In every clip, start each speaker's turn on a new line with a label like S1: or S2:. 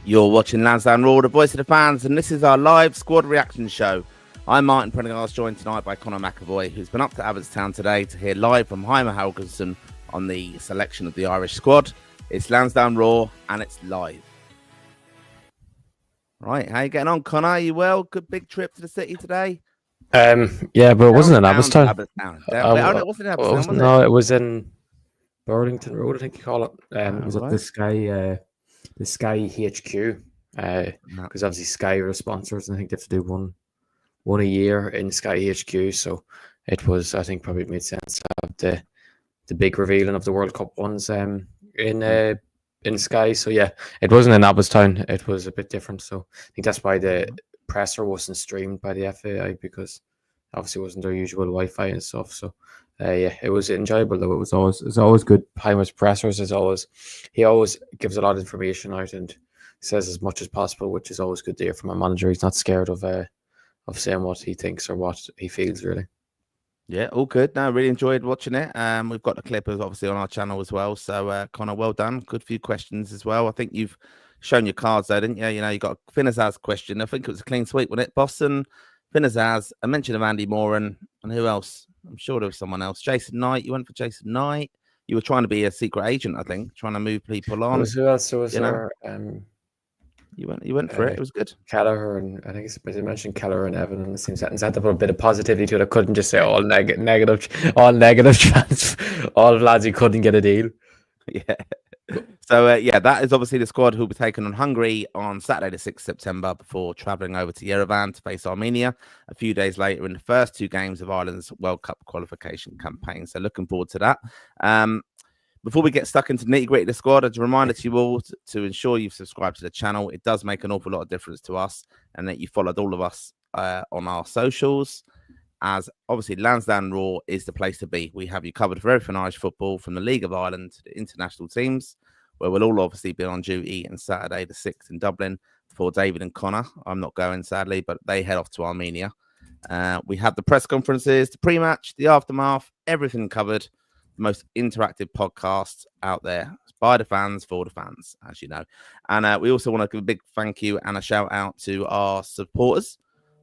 S1: You're watching Lansdowne Raw, the voice of the fans, and this is our live squad reaction show. I'm Martin Prendergast, joined tonight by Conor McAvoy, who's been up to Abbottstown today to hear live from Heimer Helgeson on the selection of the Irish squad. It's Lansdowne Raw, and it's live. Right, how you getting on, Conor? Are you well? Good big trip to the city today?
S2: Yeah, but it wasn't in Abbottstown.
S1: It wasn't in Abbottstown, was it?
S2: No, it was in Burlington Road, I think you call it. It was at the Sky HQ. Because obviously Sky are the sponsors, and I think they have to do one a year in Sky HQ. So it was, I think, probably made sense to have the big revealing of the World Cup ones in Sky. So yeah, it wasn't in Abbottstown. It was a bit different. So I think that's why the presser wasn't streamed by the FAI, because obviously it wasn't their usual Wi-Fi and stuff. So yeah, it was enjoyable though. It's always good. Heimer's pressers he always gives a lot of information out and says as much as possible, which is always good to hear from a manager. He's not scared of saying what he thinks or what he feels, really.
S1: Yeah, all good. No, really enjoyed watching it. We've got the clippers obviously on our channel as well. So Conor, well done. Good few questions as well. I think you've shown your cards there, didn't you? You know, you got a Finnazaz question. I think it was a clean sweep, wasn't it? Boston, Finnazaz, a mention of Andy Moran, and who else? I'm sure there was someone else. Jason Knight. You went for Jason Knight. You were trying to be a secret agent, I think, trying to move people on.
S2: Who else? So was there?
S1: You went for it. It was good.
S2: Kelleher, and I think I mentioned Kelleher and Evan in the same sentence. I had to put a bit of positivity to it. I couldn't just say all negative chance. All lads who couldn't get a deal.
S1: Yeah. So yeah, that is obviously the squad who'll be taking on Hungary on Saturday the 6th September before travelling over to Yerevan to face Armenia a few days later in the first two games of Ireland's World Cup qualification campaign. So looking forward to that. Before we get stuck into nitty-gritty of the squad, as a reminder to you all to ensure you've subscribed to the channel. It does make an awful lot of difference to us, and that you followed all of us on our socials, as obviously Lansdowne Raw is the place to be. We have you covered for everything Irish football, from the League of Ireland to the international teams, where we'll all obviously be on duty on Saturday the 6th in Dublin for David and Conor. I'm not going, sadly, but they head off to Armenia. We have the press conferences, the pre-match, the aftermath, everything covered. The most interactive podcast out there. It's by the fans, for the fans, as you know. And we also want to give a big thank you and a shout out to our supporters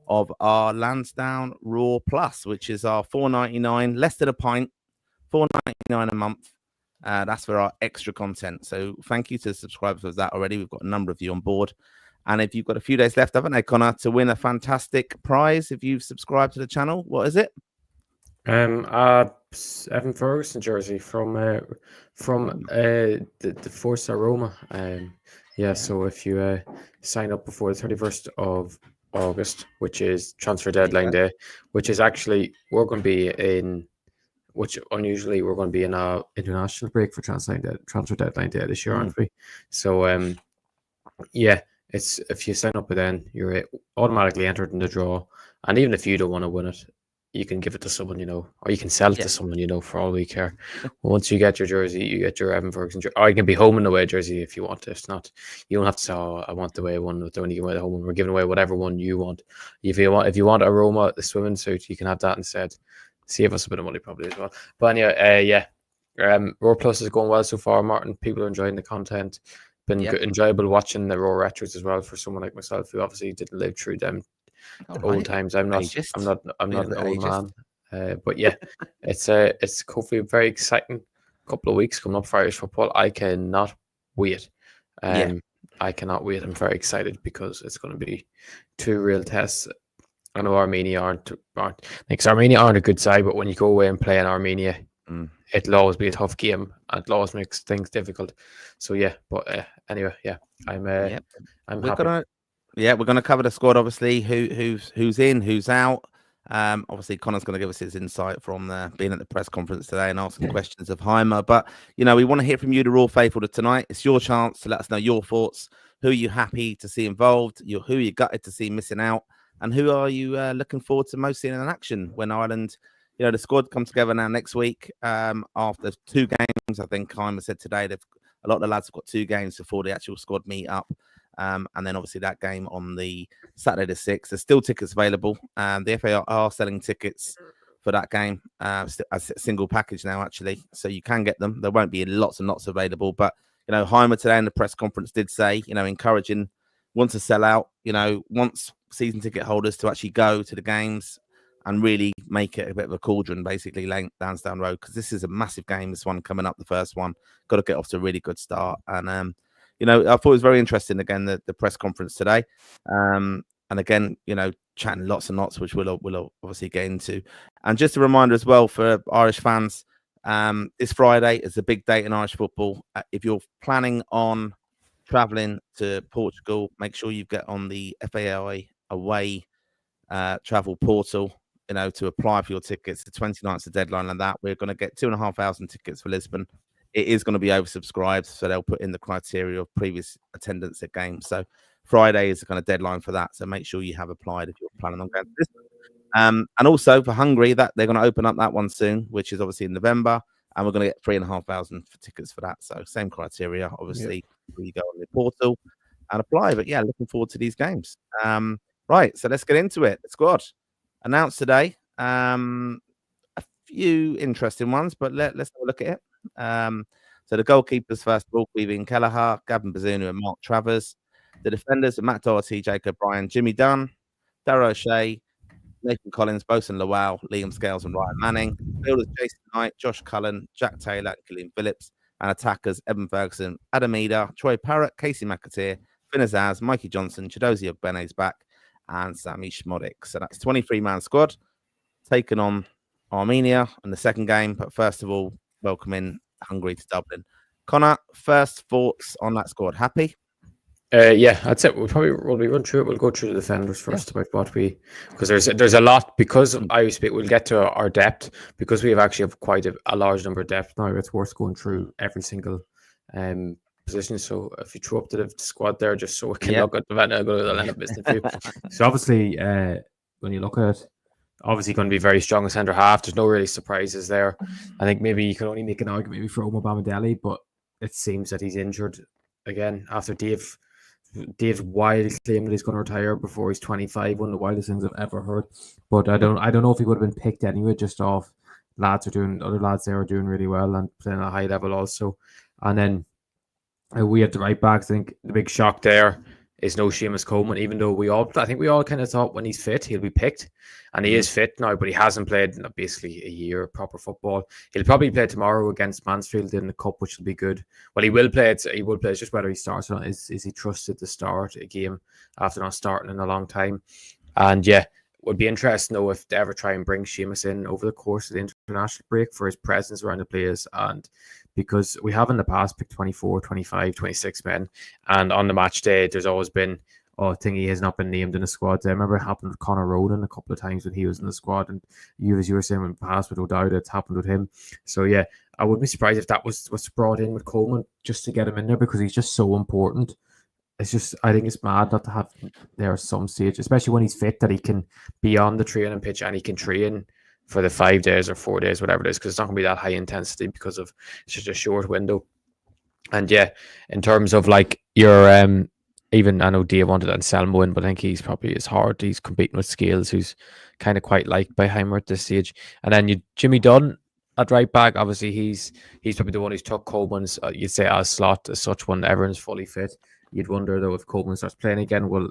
S1: of our Lansdowne Raw Plus, which is our $4.99, less than a pint, $4.99 a month. That's for our extra content. So thank you to the subscribers of that already. We've got a number of you on board. And if you've got a few days left, haven't they, Conor, to win a fantastic prize if you've subscribed to the channel. What is it?
S2: Evan Ferguson jersey from the Forza Roma. So if you sign up before the 31st of August, which is transfer deadline day, which is actually we're going to be in a international break for transfer deadline day this year, aren't we? So it's if you sign up by then, you're automatically entered in the draw, and even if you don't want to win it, you can give it to someone you know, or you can sell it to someone you know, for all we care. Once you get your jersey, you get your Evan Ferguson jersey, or you can be home and away jersey if you want it. It's not, you don't have to say, oh, I want the away one, don't give away the home one. We're giving away whatever one you want. If you want a Roma, the swimming suit, you can have that instead. Save us a bit of money probably as well. But anyway, Raw Plus is going well so far, Martin. People are enjoying the content. Been enjoyable watching the Raw retros as well for someone like myself who obviously didn't live through them old times. I'm not an old man, but yeah, it's hopefully a very exciting couple of weeks coming up for Irish football. I cannot wait. I cannot wait. I'm very excited because it's going to be two real tests. I know Armenia aren't a good side, but when you go away and play in Armenia, it'll always be a tough game and it'll always makes things difficult. So yeah, but anyway, I'm happy.
S1: We're going to cover the squad, obviously, who's in, who's out. Obviously, Conor's going to give us his insight from being at the press conference today and asking questions of Heimer. But, you know, we want to hear from you, the Raw faithful, tonight. It's your chance to let us know your thoughts. Who are you happy to see involved? Who are you gutted to see missing out? And who are you looking forward to most seeing in action when Ireland, you know, the squad comes together now next week after two games? I think Heimer said today a lot of the lads have got two games before the actual squad meet up. And then obviously that game on the Saturday the 6th. There's still tickets available. The FA are selling tickets for that game as a single package now, actually. So you can get them. There won't be lots and lots available, but Heimer today in the press conference did say, encouraging wants to sell out, wants season ticket holders to actually go to the games and really make it a bit of a cauldron, basically, Lansdowne Road, because this is a massive game. This one coming up, the first one, got to get off to a really good start. And I thought it was very interesting again the press conference today, and again, chatting lots and lots, which we'll obviously get into. And just a reminder as well for Irish fans, this Friday is a big date in Irish football. If you're planning on traveling to Portugal, make sure you get on the FAI away travel portal, to apply for your tickets. The 29th is the deadline on that. We're going to get 2,500 tickets for Lisbon. It is going to be oversubscribed, so they'll put in the criteria of previous attendance at games. So Friday is the kind of deadline for that. So make sure you have applied if you're planning on going to Lisbon. And also for Hungary, that they're going to open up that one soon, which is obviously in November, and we're going to get 3,500 tickets for that. So same criteria, obviously, when you go on the portal and apply. But yeah, looking forward to these games. Right, so let's get into it. The squad announced today. A few interesting ones, but let's have a look at it. So the goalkeepers, first of all, Queeveen Kelleher, Gavin Bazunu, and Mark Travers. The defenders are Matt Doherty, Jacob Bryan, Jimmy Dunn, Darragh O'Shea, Nathan Collins, Bosun Lawal, Liam Scales, and Ryan Manning. Fielders Jason Knight, Josh Cullen, Jack Taylor, and Killian Phillips. And attackers Evan Ferguson, Adam Eder, Troy Parrott, Casey McAteer, Finn Azaz, Mikey Johnson, Chidozie Ogbene's back, and Sami Shmodik. So that's 23-man squad taking on Armenia in the second game. But first of all, welcoming Hungary to Dublin. Conor, first thoughts on that squad? Happy?
S2: Yeah, that's it. We'll we run through it. We'll go through the defenders first about what because there's a lot, because we'll get to our depth, because we actually have quite a large number of depth now. It's worth going through every single position. So if you throw up to the squad there, just so we can look at the go to the lineup view. So obviously, when you look at it, obviously going to be very strong in centre half. There's no really surprises there. I think maybe you can only make an argument maybe for Omar Bamidele, but it seems that he's injured again after Dave's wild claim that he's going to retire before he's 25. One of the wildest things I've ever heard. But I don't know if he would have been picked anyway. Just off other lads there are doing really well and playing at a high level also. And then we have the right backs. I think the big shock there is no Sheamus Coleman, even though I think we all kind of thought when he's fit, he'll be picked. And he is fit now, but he hasn't played in basically a year of proper football. He'll probably play tomorrow against Mansfield in the Cup, which will be good. Well, he will play. It's just whether he starts or not. Is he trusted to start a game after not starting in a long time? And yeah, would be interesting though if they ever try and bring Sheamus in over the course of the international break for his presence around the players, and because we have in the past picked 24, 25, 26 men, and on the match day there's always been he has not been named in the squad. I remember it happened with Conor Ronan a couple of times when he was in the squad, and as you were saying in the past with O'Dowd, it's happened with him. So yeah, I wouldn't be surprised if that was brought in with Coleman just to get him in there, because he's just so important. It's just, I think it's mad not to have there at some stage, especially when he's fit, that he can be on the training pitch and he can train for the 5 days or 4 days, whatever it is, because it's not going to be that high intensity because of such a short window. And yeah, in terms of like your even I know Dave wanted Anselmo in, but I think he's probably as hard. He's competing with Scales, who's kind of quite liked by Heimer at this stage. And then Jimmy Dunn at right back. Obviously, he's probably the one who's took Coleman's you'd say as slot as such when everyone's fully fit. You'd wonder though if Coleman starts playing again, will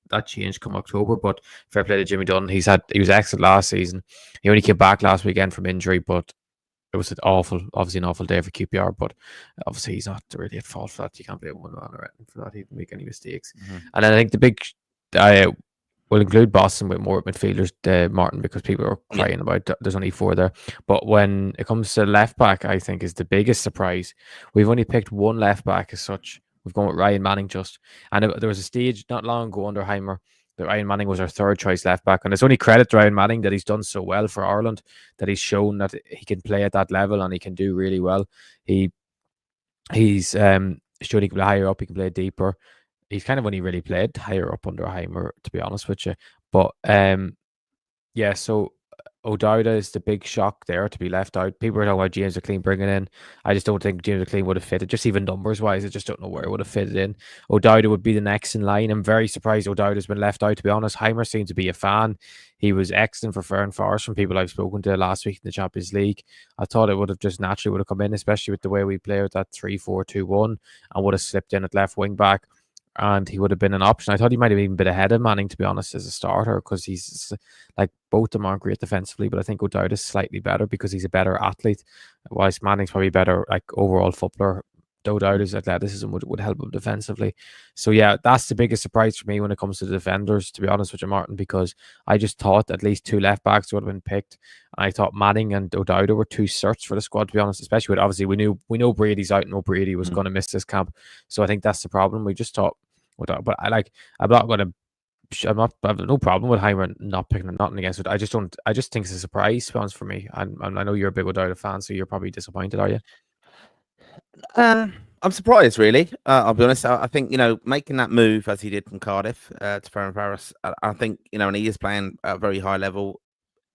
S2: that change come October? But fair play to Jimmy Dunn. He was excellent last season. He only came back last weekend from injury, but it was obviously an awful day for QPR, but obviously he's not really at fault for that. You can't blame him for that. He didn't make any mistakes. Mm-hmm. And then I think the big, will include Boston with more midfielders, Martin, because people are crying about there's only 4 there. But when it comes to left back, I think is the biggest surprise. We've only picked one left back as such. We've gone with Ryan Manning and there was a stage not long ago under Heimer that Ryan Manning was our third choice left back, and it's only credit to Ryan Manning that he's done so well for Ireland, that he's shown that he can play at that level and he can do really well. He's shown he can play higher up, he can play deeper. He's kind of only really played higher up under Heimer, to be honest with you. But yeah, so O'Dowda is the big shock there to be left out. People are talking about James McLean bringing in. I just don't think James McLean would have fitted, just even numbers wise. I just don't know where it would have fitted in. O'Dowda would be the next in line. I'm very surprised O'Dowda's been left out, to be honest. Heimer seemed to be a fan. He was excellent for Fern Forest from people I've spoken to last week in the Champions League. I thought it would have just naturally would have come in, especially with the way we play with that 3-4-2-1, and would have slipped in at left wing back. And he would have been an option. I thought he might have even been ahead of Manning, to be honest, as a starter, because he's like, both of them aren't great defensively, but I think O'Dowd is slightly better because he's a better athlete, whilst Manning's probably better like overall footballer. O'Dowd's athleticism would help him defensively. So yeah, that's the biggest surprise for me when it comes to the defenders, to be honest with you, Martin, because I just thought at least 2 left backs would have been picked. And I thought Manning and O'Dowd were 2 certs for the squad, to be honest, especially with, obviously we know Brady's out and Brady was going to miss this camp. So I think that's the problem. We just thought, but I have no problem with Heimer not picking nothing against it. I just think it's a surprise, to be honest, for me. And I know you're a big O'Dowd fan, so you're probably disappointed, are you?
S1: I'm surprised, really. I'll be honest. I think, making that move as he did from Cardiff to Ferencváros, I think, and he is playing at a very high level.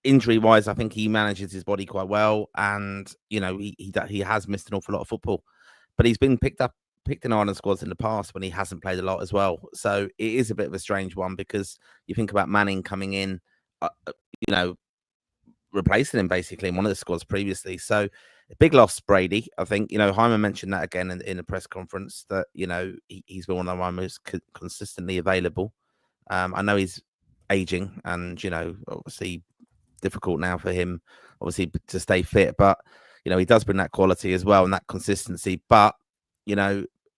S1: Injury-wise, I think he manages his body quite well, and he has missed an awful lot of football, but he's been picked in Ireland squads in the past when he hasn't played a lot as well. So it is a bit of a strange one, because you think about Manning coming in, replacing him basically in one of the squads previously. So a big loss, Brady. I think, Heimer mentioned that again in the press conference, that, he's been one of my most consistently available. I know he's aging and, obviously difficult now for him, obviously, to stay fit, but, he does bring that quality as well and that consistency. But,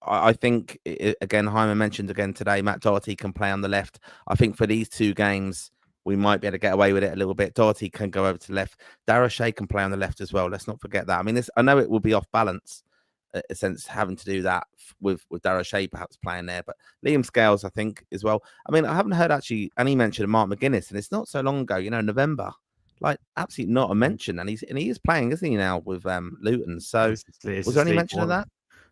S1: I think, again, Heimer mentioned again today, Matt Doherty can play on the left. I think for these 2 games, we might be able to get away with it a little bit. Doherty can go over to the left. Darragh Shea can play on the left as well. Let's not forget that. I mean, I know it will be off balance, in a sense, having to do that with Darragh Shea perhaps playing there. But Liam Scales, I think, as well. I mean, I haven't heard actually any mention of Mark McGuinness, and it's not so long ago, November. Like, absolutely not a mention. And he is playing, isn't he, now with Luton? So was there any mention of that?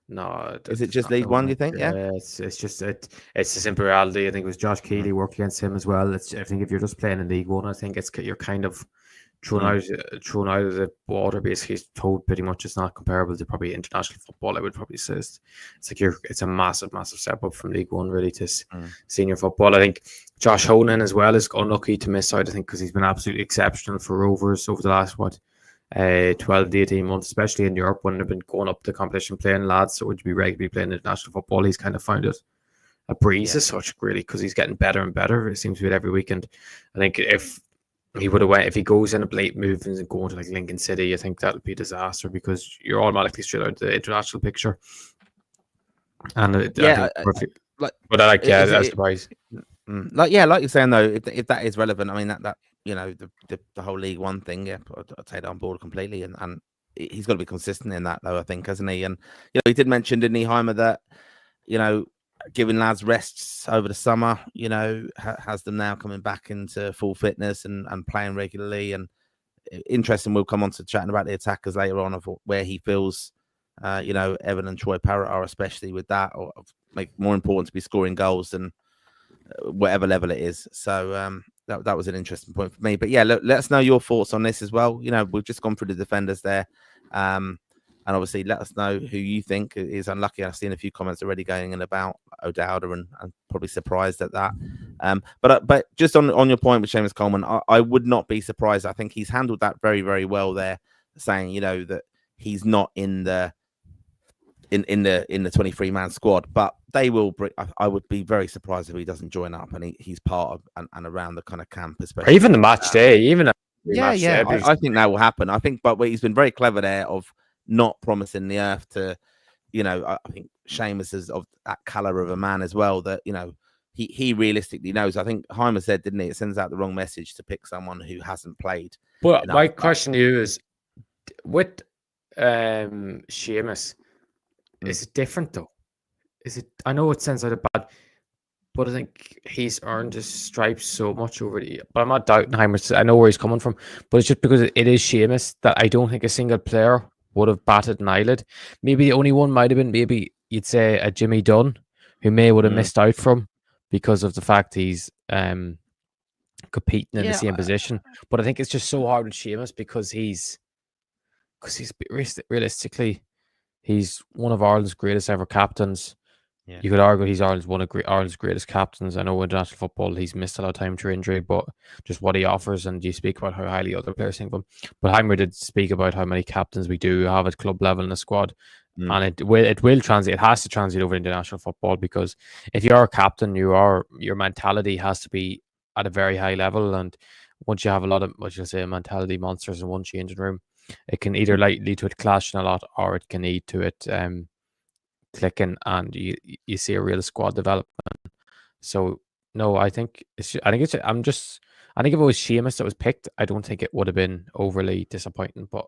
S2: No,
S1: is it just League One? Do you think? Yeah,
S2: it's just it's a simple reality. I think it was Josh Keeley worked against him as well. I think if you're just playing in League One, I think you're kind of thrown out of the water. Basically, told pretty much it's not comparable to probably international football. I would probably say it's like it's a massive step up from League One really to senior football. I think Josh Honan as well is unlucky to miss out. I think because he's been absolutely exceptional for Rovers over the last 12 to 18 months, especially in Europe when they've been going up the competition playing lads, so would you be regularly playing international football. He's kind of found it a breeze as such, really, because he's getting better and better, it seems to be, every weekend. I think if he goes in a late move and going to like Lincoln City, I think that would be a disaster, because you're automatically straight out the international picture. And but I like that's surprise.
S1: Like you're saying though, if that is relevant, I mean that the whole League One thing, I'll take that on board completely, and he's got to be consistent in that though, I think, hasn't he? And he did mention, didn't he, Heimer, that giving lads rests over the summer, has them now coming back into full fitness and playing regularly. And interesting, we'll come on to chatting about the attackers later on, of where he feels Evan and Troy Parrott are, especially with that, or like more important to be scoring goals than whatever level it is. So that was an interesting point for me. But yeah, let us know your thoughts on this as well. We've just gone through the defenders there, and obviously let us know who you think is unlucky. I've seen a few comments already going in about O'Dowda, and I'm probably surprised at that. But just on your point with Sheamus Coleman, I would not be surprised. I think he's handled that very, very well there, saying that he's not in the 23-man squad, but they will bring. I would be very surprised if he doesn't join up, and he's part of and around the kind of camp, especially, or
S2: even the match day, even
S1: I think that will happen. I think, but he's been very clever there of not promising the earth to, I think Sheamus is of that caliber of a man as well, that he realistically knows. I think Heimer said, didn't he, it sends out the wrong message to pick someone who hasn't played.
S2: Well, my question to you is, with Sheamus, is it different though? I know it sounds like bad, but I think he's earned his stripes so much over the year. But I'm not doubting Heimer. I know where he's coming from, but it's just because it is Sheamus that I don't think a single player would have batted an eyelid. Maybe the only one might have been, maybe you'd say, a Jimmy Dunn, who would have missed out from, because of the fact he's got competing in the same position. But I think it's just so hard with Sheamus because he's realistically, he's one of Ireland's greatest ever captains.
S1: Yeah.
S2: You could argue he's one of Ireland's greatest captains. I know in international football he's missed a lot of time through injury, but just what he offers, and you speak about how highly other players think of him. But Heimer did speak about how many captains we do have at club level in the squad. And it will translate. It has to translate over international football, because if you are a captain, your mentality has to be at a very high level. And once you have a lot of, what you'll say, mentality monsters in one changing room, it can either lead to it clashing a lot, or it can lead to it clicking, and you see a real squad development. So no, I think if it was Sheamus that was picked, I don't think it would have been overly disappointing. But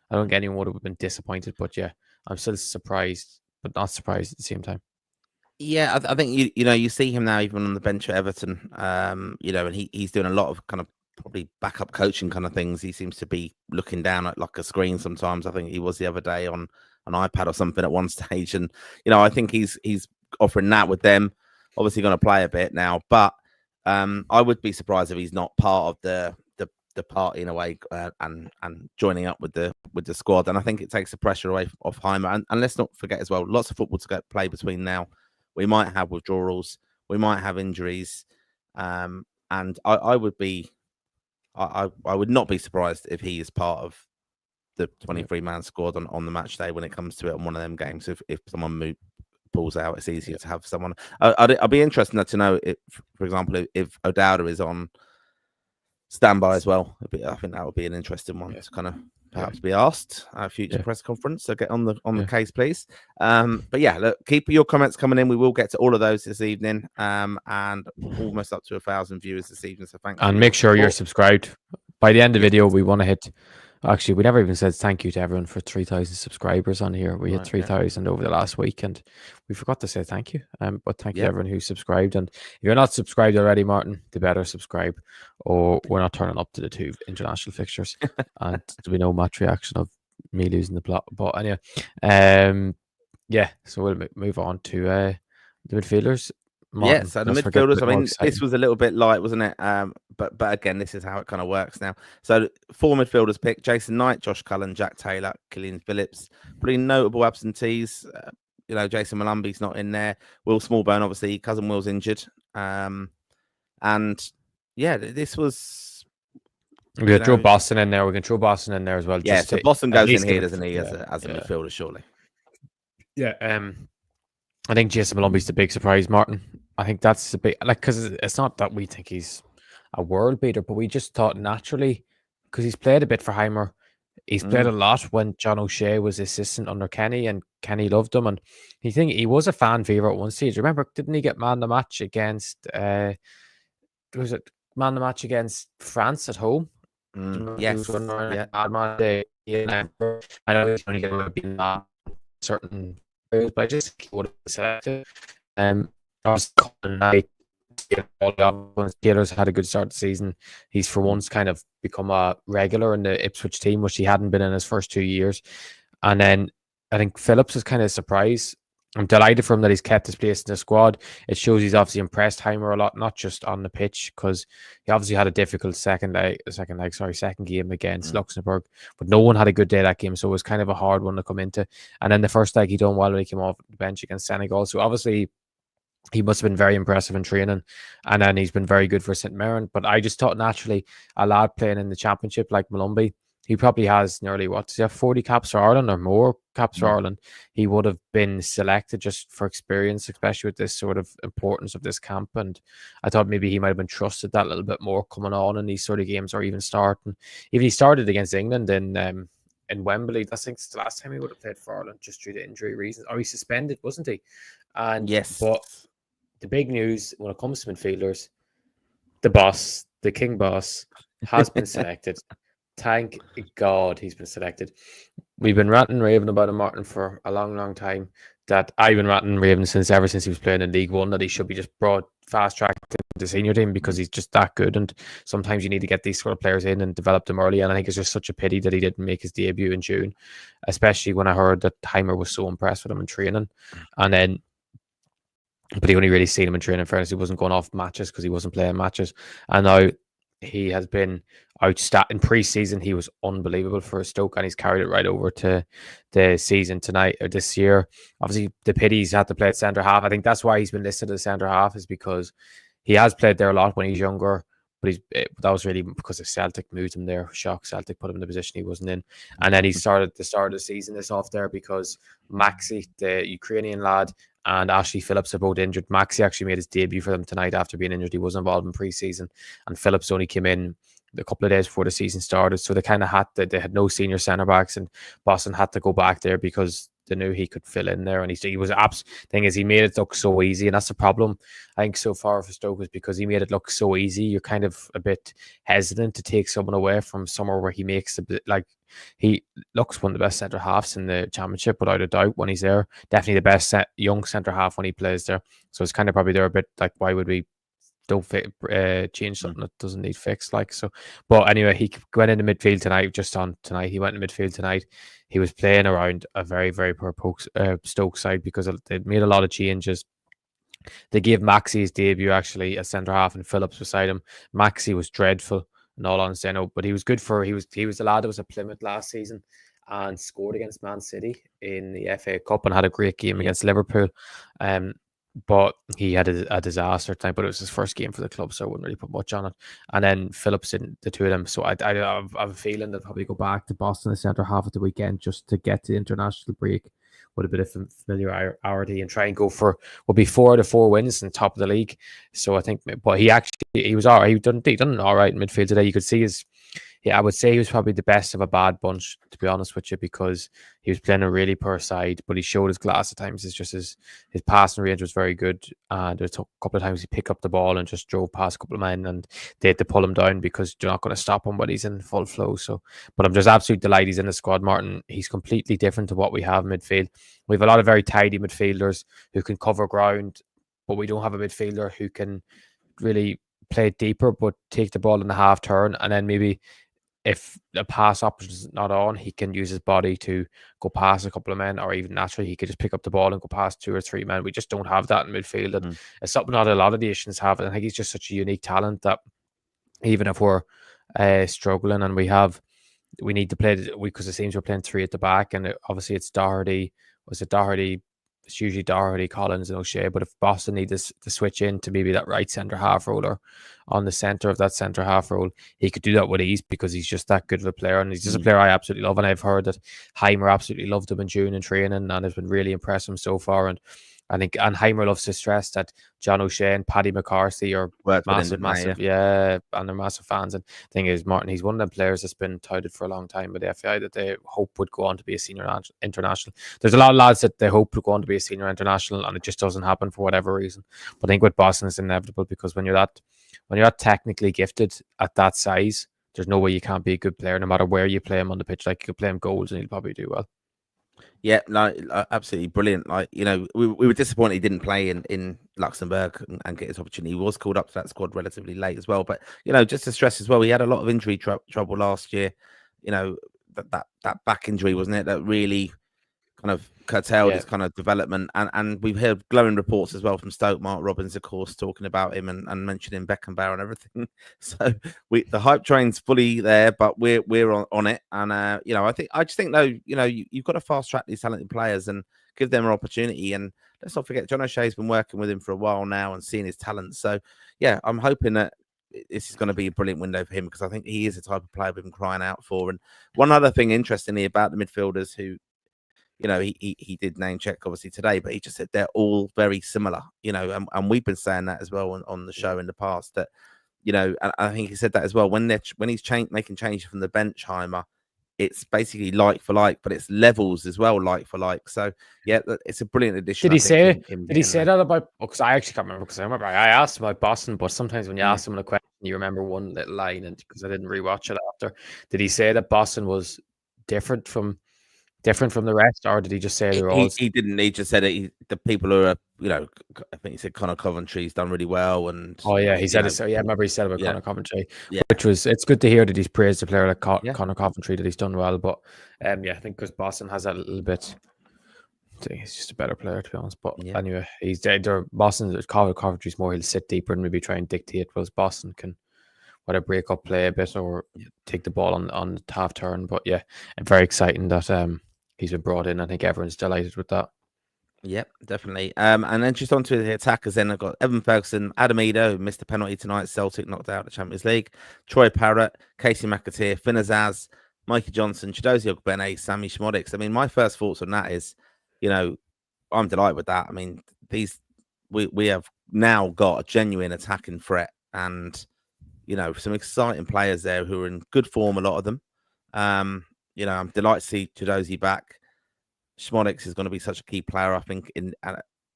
S2: I don't think anyone would have been disappointed. But yeah, I'm still surprised, but not surprised at the same time.
S1: Yeah, I think you see him now even on the bench at Everton. And he's doing a lot of kind of probably backup coaching kind of things. He seems to be looking down at like a screen sometimes. I think he was the other day on an iPad or something at one stage, and I think he's offering that with them. Obviously, going to play a bit now, but I would be surprised if he's not part of the party in a way, and joining up with the squad. And I think it takes the pressure away off Heimer. And let's not forget as well, lots of football to get play between now. We might have withdrawals, we might have injuries, and I would not be surprised if he is part of the 23-man squad on the match day when it comes to it on one of them games. If someone pulls out, it's easier to have someone. I'd be interested to know if, for example, if O'Dowda is on standby as well. I think that would be an interesting one to kind of perhaps be asked at a future press conference. So get on the case, please. But yeah, look, keep your comments coming in. We will get to all of those this evening, and almost up to 1,000 viewers this evening. So thanks.
S2: And make sure you're subscribed. By the end of the video, we want to hit. Actually, we never even said thank you to everyone for 3,000 subscribers on here. We hit 3,000 over the last week, and we forgot to say thank you. But thank you to everyone who subscribed. And if you're not subscribed already, Martin, they better subscribe, or we're not turning up to the 2 international fixtures, and there'll be no match reaction of me losing the plot. But anyway, so we'll move on to the midfielders. Martin,
S1: so the midfielders, I mean, this was a little bit light, wasn't it? But again, this is how it kind of works now. So 4 midfielders picked: Jason Knight, Josh Cullen, Jack Taylor, Killian Phillips. Pretty notable absentees. Jason Malumbi's not in there. Will Smallbone, obviously, cousin Will's injured. And yeah, this was.
S2: We could throw Boston in there. We can throw Boston in there as well.
S1: Yeah, so Boston goes in here, doesn't he, as a midfielder, surely?
S2: Yeah. I think Jason Malumbi's the big surprise, Martin. I think that's the big, because it's not that we think he's a world beater, but we just thought naturally, because he's played a bit for Heimer, he's played a lot when John O'Shea was assistant under Kenny, and Kenny loved him, and he was a fan favorite at one stage. Remember, didn't he get man of the match against France at home?
S1: Yes.
S2: I know he's only going to be in certain areas, but I just think he would have selected. Taylor's had a good start to the season. He's for once kind of become a regular in the Ipswich team, which he hadn't been in his first 2 years. And then I think Phillips is kind of a surprise. I'm delighted for him that he's kept his place in the squad. It shows he's obviously impressed Heimer a lot, not just on the pitch, because he obviously had a difficult second game against Luxembourg, but no one had a good day that game, so it was kind of a hard one to come into. And then the first leg he done well when he came off the bench against Senegal, so obviously he must have been very impressive in training, and then he's been very good for St. Mirren. But I just thought naturally a lad playing in the championship like Malumbi, he probably has nearly 40 caps for Ireland or more caps for Ireland. He would have been selected just for experience, especially with this sort of importance of this camp. And I thought maybe he might have been trusted that little bit more coming on in these sort of games, or even starting. Even he started against England in Wembley. I think it's the last time he would have played for Ireland just due to injury reasons. Or he suspended, wasn't he? And
S1: yes.
S2: But the big news when it comes to midfielders, the king boss, has been selected. Thank God he's been selected. We've been ranting and raving about him, Martin, for a long, long time. That I've been ranting and raving ever since he was playing in League One, that he should be just brought fast-tracked to the senior team because he's just that good. And sometimes you need to get these sort of players in and develop them early. And I think it's just such a pity that he didn't make his debut in June, especially when I heard that Heimer was so impressed with him in training. And then, but he only really seen him in training. In fairness, he wasn't going off matches because he wasn't playing matches. And now he has been outstanding. In pre-season, he was unbelievable for Stoke, and he's carried it right over to the season tonight or this year. Obviously, the pity he's had to play at centre half. I think that's why he's been listed as centre half, is because he has played there a lot when he's younger. But that was really because of Celtic moved him there. Shock, Celtic put him in the position he wasn't in. And then he started the start of the season this off there because Maxi, the Ukrainian lad, and Ashley Phillips are both injured. Maxi actually made his debut for them tonight after being injured. He was involved in pre-season, and Phillips only came in a couple of days before the season started. So they kind of they had no senior centre backs, and Boston had to go back there because they knew he could fill in there. And he was thing is, he made it look so easy, and that's the problem I think so far for Stoke, is because he made it look so easy. You're kind of a bit hesitant to take someone away from somewhere where he makes a bit like. He looks one of the best centre halves in the championship, without a doubt, when he's there. Definitely the best young centre half when he plays there. So it's kind of probably there a bit like, why would we change something that doesn't need fixed? Like, so, but anyway, he went into midfield tonight. He went into midfield tonight. He was playing around a very, very poor Stoke side because they made a lot of changes. They gave Maxi his debut actually as centre half, and Phillips beside him. Maxi was dreadful. In all honesty, I know, but he was good he was the lad that was at Plymouth last season and scored against Man City in the FA Cup and had a great game against Liverpool. But he had a disaster time, but it was his first game for the club, so I wouldn't really put much on it. And then Phillips in the two of them. So I have a feeling they'll probably go back to Boston the centre half of the weekend just to get to the international break with a bit of familiarity and try and go for will be 4 out of 4 wins in the top of the league. So I think, but he was all right. He done all right in midfield today. You could see I would say he was probably the best of a bad bunch, to be honest with you, because he was playing a really poor side, but he showed his class at times. It's just his passing range was very good. There's a couple of times he picked up the ball and just drove past a couple of men, and they had to pull him down because you're not going to stop him when he's in full flow. So, but I'm just absolutely delighted he's in the squad, Martin. He's completely different to what we have in midfield. We have a lot of very tidy midfielders who can cover ground, but we don't have a midfielder who can really play deeper, but take the ball in the half turn, and then maybe if the pass option is not on, he can use his body to go past a couple of men, or even naturally he could just pick up the ball and go past 2 or 3 men. We just don't have that in midfield, and it's something not a lot of the Asians have. And I think he's just such a unique talent that even if we're struggling and we need to play, because it seems we're playing 3 at the back, and obviously it's Doherty. It's usually Doherty, Collins, and O'Shea. But if Boston need to switch into maybe that right centre half role, or on the centre of that centre half role, he could do that with ease because he's just that good of a player. And he's just a player I absolutely love. And I've heard that Heimer absolutely loved him in June in training and has been really impressed him so far. And I think, and Heimer loves to stress that John O'Shea and Paddy McCarthy are massive, and they're massive fans. And the thing is, Martin, he's one of them players that's been touted for a long time by the FAI that they hope would go on to be a senior international. There's a lot of lads that they hope would go on to be a senior international, and it just doesn't happen for whatever reason. But I think with Boston, it's inevitable, because when you're not technically gifted at that size, there's no way you can't be a good player, no matter where you play him on the pitch. Like, you could play him goals and he'll probably do well.
S1: Yeah, no, absolutely brilliant. Like, you know, we were disappointed he didn't play in Luxembourg and get his opportunity. He was called up to that squad relatively late as well. But, you know, just to stress as well, he had a lot of injury trouble last year. You know, that back injury, wasn't it, that really kind of curtailed his kind of development. And we've heard glowing reports as well from Stoke. Mark Robbins, of course, talking about him and mentioning Beckenbauer and everything. So the hype train's fully there, but we're on it. And you know, I just think though, you know, you've got to fast track these talented players and give them an opportunity. And let's not forget, John O'Shea's been working with him for a while now and seeing his talent. So yeah, I'm hoping that this is going to be a brilliant window for him, because I think he is the type of player we've been crying out for. And one other thing, interestingly, about the midfielders who, you know, he did name check obviously today, but he just said they're all very similar, you know, and we've been saying that as well on the show in the past, that, you know, and I think he said that as well, when he's making changes from the bench, Heimer, it's basically like for like, but it's levels as well, like for like. So yeah, it's a brilliant addition.
S2: Did he say that about? Because I actually can't remember, because I remember I asked him about Boston, but sometimes when you ask someone a question, you remember one little line, and because I didn't rewatch it after. Did he say that Boston was different from the rest, or did he just say they were all?
S1: He didn't. He just said the people who are, you know, I think he said Conor Coventry's done really well, and
S2: he said it. So yeah, I remember he said about Conor Coventry,
S1: yeah,
S2: which was, it's good to hear that he's praised a player like Conor Coventry, that he's done well. But I think because Boston has that a little bit, I think he's just a better player, to be honest. But anyway, he's there. Boston, Coventry's more, he'll sit deeper and maybe try and dictate, whereas Boston can. whether break up play a bit or take the ball on the half turn. But yeah, very exciting that he's been brought in. I think everyone's delighted with that.
S1: Yep, definitely. And then just on to the attackers. Then I've got Evan Ferguson, Adam Eder, who missed a penalty tonight. Celtic knocked out the Champions League. Troy Parrott, Casey McAteer, Finn Azaz, Mikey Johnson, Chidozie Ogbene, Sammy Schmodix. I mean, my first thoughts on that is, I'm delighted with that. I mean, we have now got a genuine attacking threat, and some exciting players there who are in good form. A lot of them. I'm delighted to see Chidozie back. Schmodix is going to be such a key player, I think.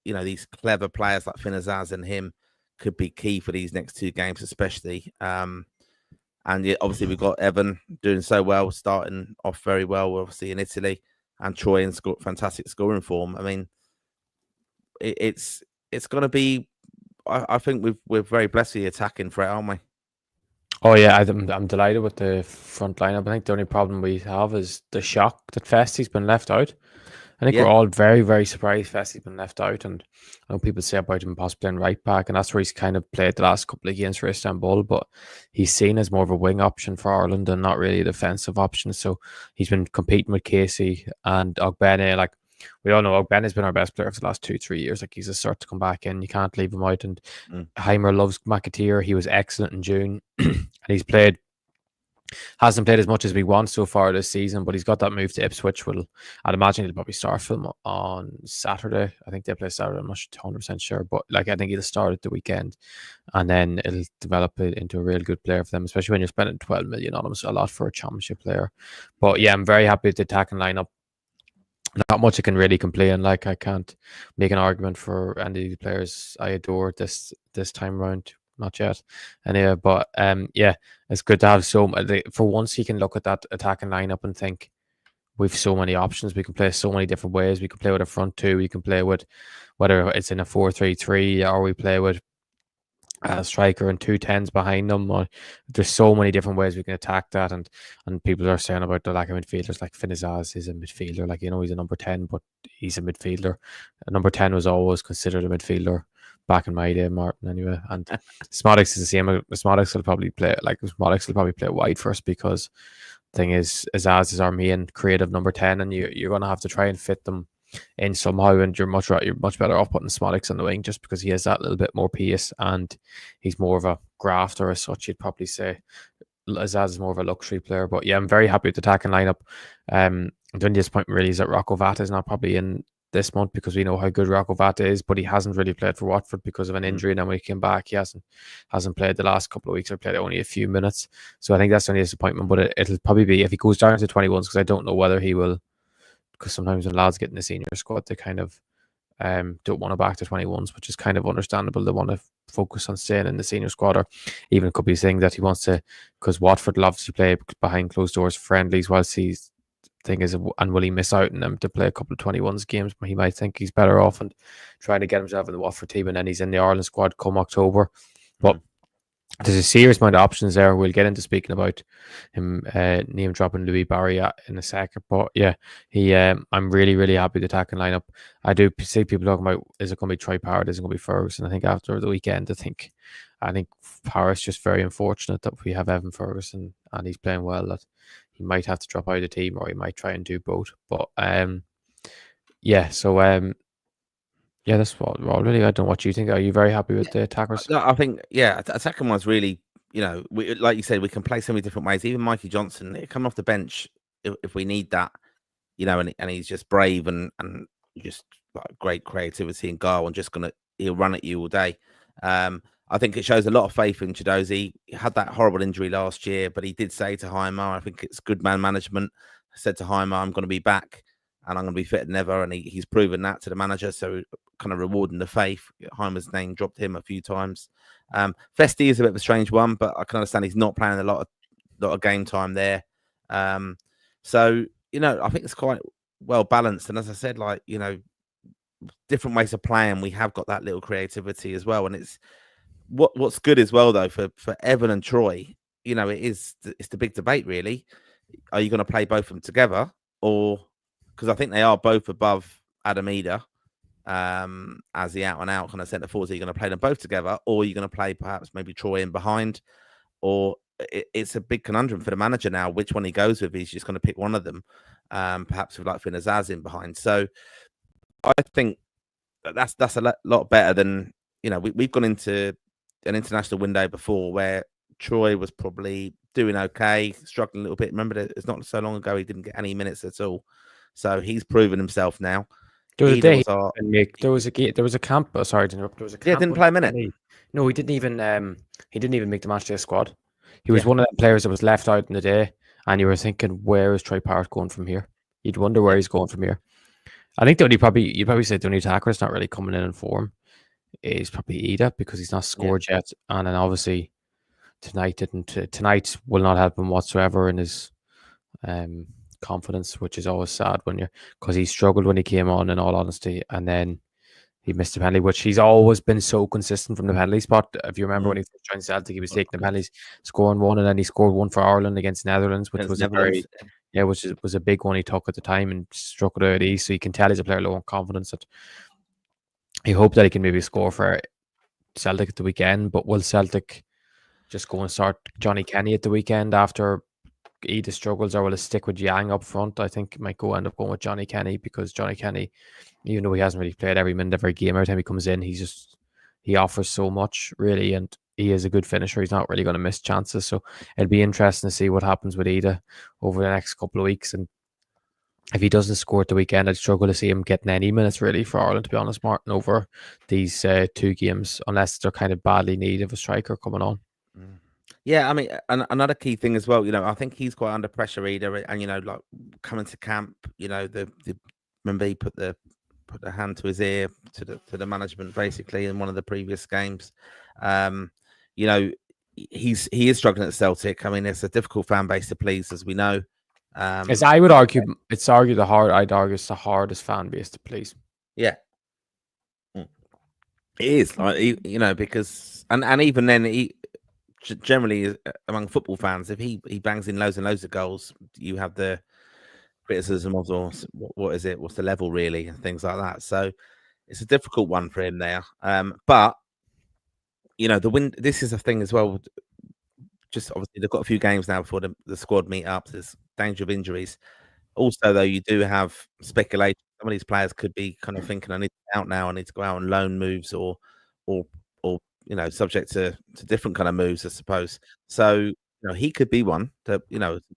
S1: These clever players like Finn Azaz and him could be key for these next two games, especially. Obviously we've got Evan doing so well, starting off very well, obviously in Italy, and Troy in fantastic scoring form. I mean, it's going to be. I think we're very blessed with the attacking threat, aren't we?
S2: Oh yeah, I'm delighted with the front lineup. I think the only problem we have is the shock that Festi's been left out. I think we're all very, very surprised Festi's been left out, and I know people say about him possibly in right back, and that's where he's kind of played the last couple of games for Istanbul, but he's seen as more of a wing option for Ireland and not really a defensive option. So he's been competing with Casey and Ogbene. Like, we all know Ogbene's been our best player for the last 2-3 years. Like, he's a start to come back in. You can't leave him out. And Heimer loves McAteer. He was excellent in June, and hasn't played as much as we want so far this season, but he's got that move to Ipswich. I'd imagine he'll probably start for them on Saturday. I think they play Saturday. I'm not 100% sure, but I think he'll start at the weekend, and then it'll develop into a real good player for them, especially when you're spending 12 million on him. So a lot for a championship player. But yeah, I'm very happy with the attacking lineup. Not much I can really complain. Like, I can't make an argument for any of the players I adore this time around. Not yet. Anyway, but it's good to have for once you can look at that attacking lineup and think we've so many options. We can play so many different ways. We can play with a front two. We can play with whether it's in a 4-3-3 or we play with a striker and 2 10s behind them. There's so many different ways we can attack that, and people are saying about the lack of midfielders. Like, Finn Azaz is a midfielder. Like, he's a number 10, but he's a midfielder. A number 10 was always considered a midfielder back in my day, Martin, anyway. And Schmodix is the same. Schmodix will probably play wide first, because the thing is, Azaz is our main creative number 10, and you're going to have to try and fit them in somehow, and you're much better off putting Schmodix on the wing, just because he has that little bit more pace and he's more of a grafter as such, you'd probably say. Azaz is more of a luxury player. But yeah, I'm very happy with the attacking lineup. The only disappointment really is that Rocco Vata is not probably in this month, because we know how good Rocco Vata is, but he hasn't really played for Watford because of an injury. And then when he came back, he hasn't played the last couple of weeks, or played only a few minutes. So I think that's the only disappointment. But it'll probably be if he goes down to 21s, because I don't know whether he will, because sometimes when lads get in the senior squad, they kind of don't want to back to 21s, which is kind of understandable. They want to focus on staying in the senior squad, or even could be saying that he wants to, because Watford loves to play behind closed doors friendlies, whilst he's thing is, and will he miss out on them to play a couple of 21s games? But he might think he's better off and trying to get himself in the Watford team, and then he's in the Ireland squad come October. But there's a serious amount of options there. We'll get into speaking about him name dropping Louis Barry in a second. But yeah, I'm really, really happy with the attacking lineup. I do see people talking about, is it going to be Troy Parrott, is it going to be Ferguson? I think after the weekend, I think Parrott's just very unfortunate that we have Evan Ferguson and he's playing well, that he might have to drop out of the team, or he might try and do both. But that's what really. I don't know what you think. Are you very happy with the attackers?
S1: No, I think attacking one's really, we, like you said, we can play so many different ways. Even Mikey Johnson coming off the bench if we need that, and he's just brave and just like great creativity and guile, and he'll run at you all day. I think it shows a lot of faith in Chidozie. He had that horrible injury last year, but he did say to Heimer, I think it's good man management. I said to Heimer, I'm going to be back and I'm going to be fitter than ever. And he's proven that to the manager. So kind of rewarding the faith. Heimer's name dropped him a few times. Festi is a bit of a strange one, but I can understand he's not playing a lot of game time there. So, I think it's quite well balanced. And as I said, different ways of playing, we have got that little creativity as well. And it's what's good as well, though, for Evan and Troy, it's the big debate, really. Are you going to play both of them together? Or, because I think they are both above Adam Eder as the out-and-out kind of centre forwards. Are you going to play them both together? Or are you going to play perhaps maybe Troy in behind? Or it's a big conundrum for the manager now. Which one he goes with? He's just going to pick one of them, perhaps with like Finn Azaz in behind. So I think that's a lot better than we've gone into an international window before where Troy was probably doing okay, struggling a little bit. Remember that it's not so long ago he didn't get any minutes at all, so he's proven himself now.
S2: There was a day there was a camp. Sorry to interrupt. There was a camp.
S1: Yeah, didn't play a minute.
S2: No, he didn't even make the matchday squad. He was one of the players that was left out in the day, and you were thinking, where is Troy Parrott going from here? You'd wonder where he's going from here. I think that you probably said the only attacker is not really coming in form is probably Ida, because he's not scored yet, and then obviously tonight will not help him whatsoever in his confidence, which is always sad because he struggled when he came on, in all honesty, and then he missed a penalty, which he's always been so consistent from the penalty spot. If you remember when he first joined Celtic, he was taking the penalties, scoring one, and then he scored one for Ireland against Netherlands, which was a big one he took at the time and struck it out east. So you can tell he's a player low on confidence. That he hoped that he can maybe score for Celtic at the weekend, but will Celtic just go and start Johnny Kenny at the weekend after Ida struggles, or will it stick with Yang up front? I think it might end up going with Johnny Kenny, because Johnny Kenny, even though he hasn't really played every minute, every game, every time he comes in, he offers so much, really, and he is a good finisher. He's not really going to miss chances, so it'll be interesting to see what happens with Ida over the next couple of weeks. And if he doesn't score at the weekend, I'd struggle to see him getting any minutes really for Ireland, to be honest, Martin, over these 2 games, unless they're kind of badly need of a striker coming on.
S1: Yeah, I mean, another key thing as well, I think he's quite under pressure, Ida, and like coming to camp, remember he put the hand to his ear to the management basically in one of the previous games. He is struggling at Celtic. I mean, it's a difficult fan base to please, as we know.
S2: As I would argue, I'd argue it's the hardest fan base to please.
S1: Yeah, it is, like, because and even then generally among football fans, if he bangs in loads and loads of goals, you have the criticism of what is it? What's the level really, and things like that. So it's a difficult one for him there. But the win. This is a thing as well. Just obviously they've got a few games now before the squad meet up. There's danger of injuries. Also, though, you do have speculation. Some of these players could be kind of thinking, I need to get out now. I need to go out on loan moves or subject to different kind of moves, I suppose. So he could be one that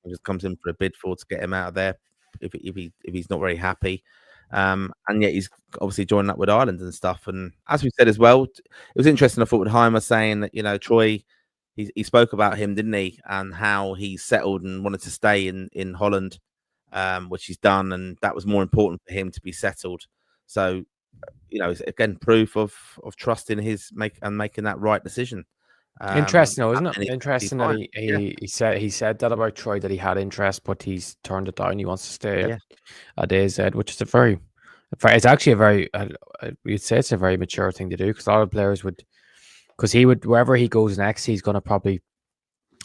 S1: just comes in for a bid for to get him out of there if he's not very happy. And yet he's obviously joining up with Ireland and stuff. And as we said as well, it was interesting. I thought with Heimer saying that Troy, he spoke about him, didn't he, and how he settled and wanted to stay in Holland, which he's done, and that was more important for him to be settled. So again, proof of trust in his making that right decision.
S2: Interesting, though, isn't it? Interesting that he said that about Troy, that he had interest, but he's turned it down. He wants to stay at AZ, which is it's actually a very, you'd say it's a very mature thing to do, because a lot of players would, because he would, wherever he goes next, he's going to probably,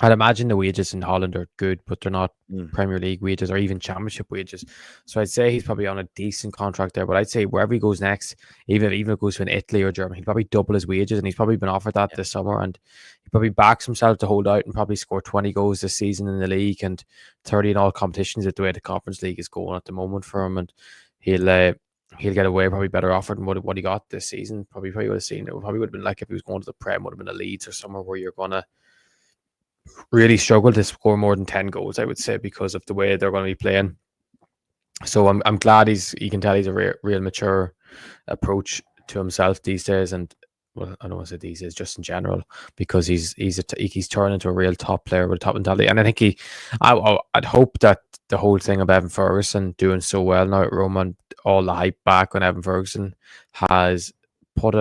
S2: I'd imagine the wages in Holland are good, but they're not Premier League wages or even Championship wages. So I'd say he's probably on a decent contract there. But I'd say wherever he goes next, even if it goes to an Italy or Germany, he'll probably double his wages, and he's probably been offered that this summer. And he probably backs himself to hold out and probably score 20 goals this season in the league and 30 in all competitions, at the way the Conference League is going at the moment for him. And he'll get away probably better offer than what he got this season. Probably would have seen it. Probably would have been like if he was going to the Prem, would have been a Leeds or somewhere where you're gonna really struggle to score more than 10 goals, I would say, because of the way they're going to be playing. So I'm glad you can tell he's a real mature approach to himself these days, and well, I don't want to say these days, just in general, because he's turned into a real top player with a top mentality. And I think I'd hope that the whole thing of Evan Ferguson doing so well now at Roma, and all the hype back on Evan Ferguson, has put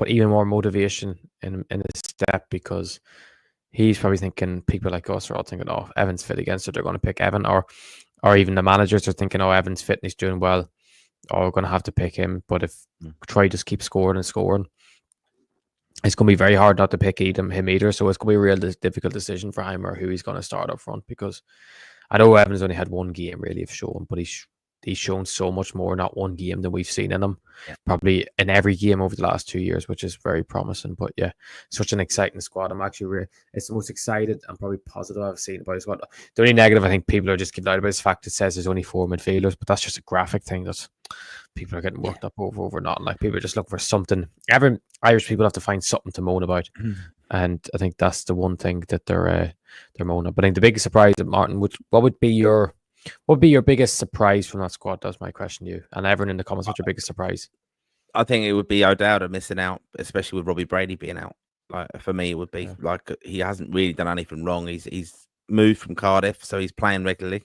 S2: even more motivation in his step, because he's probably thinking, people like us are all thinking, oh, Evan's fit against it, they're going to pick Evan, or even the managers are thinking, oh, Evan's fit and he's doing well, oh, we're going to have to pick him. But if Troy just keeps scoring and scoring, it's going to be very hard not to pick him either. So it's going to be a real difficult decision for Heimer who he's going to start up front, because I know Evan's only had one game really of showing, but he's shown so much more in that one game than we've seen in him.
S1: Yeah.
S2: Probably in every game over the last 2 years, which is very promising. But yeah, such an exciting squad. I'm actually it's the most excited and probably positive I've seen about his squad. The only negative I think people are just giving out about is the fact it says there's only 4 midfielders, but that's just a graphic thing that people are getting worked up over nothing. Like, people are just looking for something. Every Irish people have to find something to moan about. And I think that's the one thing that they're moaning. But I think the biggest surprise, Martin, what would be your biggest surprise from that squad? That's my question to you. And everyone in the comments, what's your biggest surprise?
S1: I think it would be O'Dowda missing out, especially with Robbie Brady being out. Like, for me, it would be like, he hasn't really done anything wrong. He's moved from Cardiff, so he's playing regularly.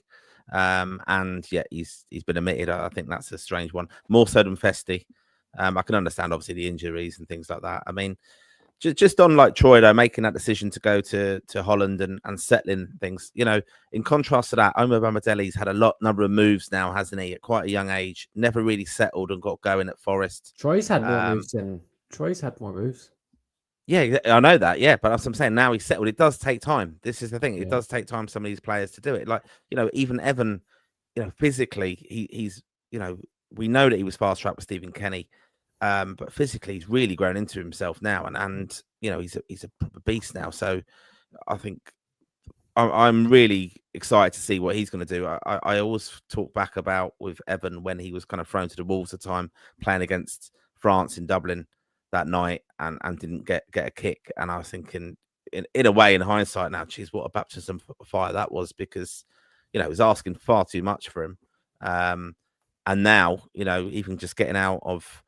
S1: And yeah, he's been omitted. I think that's a strange one, more so than Festi. I can understand obviously the injuries and things like that. I mean, just on like Troy though, making that decision to go to Holland and settling things, you know, in contrast to that, Omar Bamadeli's had a number of moves now, hasn't he? At quite a young age, never really settled and got going at Forest.
S2: Troy's had more moves.
S1: Yeah, I know that. Yeah, but as I'm saying, now he's settled. It does take time. This is the thing. It does take time for some of these players to do it. Like, you know, even Evan, you know, physically, he's, you know, we know that he was fast track with Stephen Kenny, but physically, he's really grown into himself now, and you know, he's a proper beast now. So I think I'm really excited to see what he's going to do. I always talk back about with Evan when he was kind of thrown to the wolves at the time, playing against France in Dublin that night and didn't get a kick. And I was thinking, in a way, in hindsight now, geez, what a baptism of fire that was, because, you know, it was asking far too much for him. And now, you know, even just getting out of,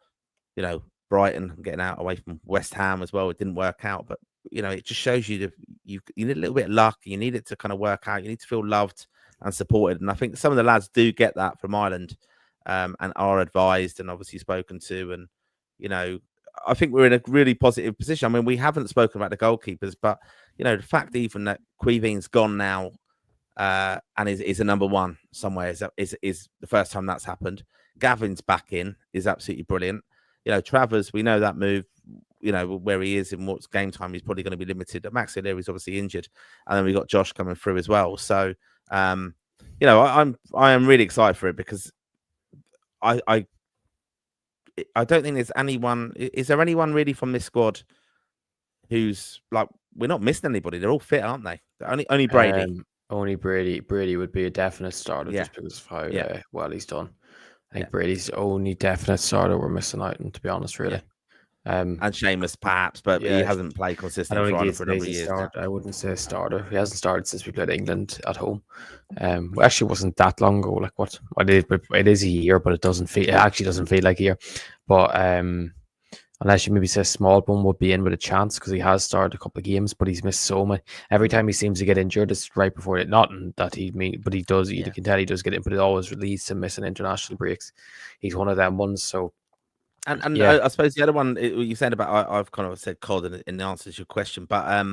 S1: you know, Brighton and getting out away from West Ham as well, it didn't work out. But, you know, it just shows you that you need a little bit of luck. You need it to kind of work out. You need to feel loved and supported. And I think some of the lads do get that from Ireland, and are advised and obviously spoken to. And, you know, I think we're in a really positive position. I mean, we haven't spoken about the goalkeepers, but, you know, the fact even that Quiveen's gone now and is a number one somewhere is the first time that's happened. Gavin's back in is absolutely brilliant. You know, Travers, we know that move, you know, where he is in what's game time, he's probably going to be limited. Max O'Leary's obviously injured. And then we got Josh coming through as well. So, you know, I am really excited for it, because I don't think there's anyone. Is there anyone really from this squad who's like, we're not missing anybody? They're all fit, aren't they? Only Brady.
S2: Only Brady. Brady would be a definite starter, just because of how well he's done. I think Brady's only definite starter we're missing out on, to be honest, really.
S1: And Sheamus perhaps, but he hasn't played consistently for a number of years.
S2: I wouldn't say a starter. He hasn't started since we played England at home. Actually, wasn't that long ago. Like, what it is a year, but it actually doesn't feel like a year. But unless you maybe say Smallbone would be in with a chance, because he has started a couple of games, but he's missed so many. Every time he seems to get injured, it's right before it. Not that but he does. You can tell he does get in, but it always leads to missing international breaks. He's one of them ones. So.
S1: And I suppose the other one you said about, I've kind of said Cod in the answer to your question, but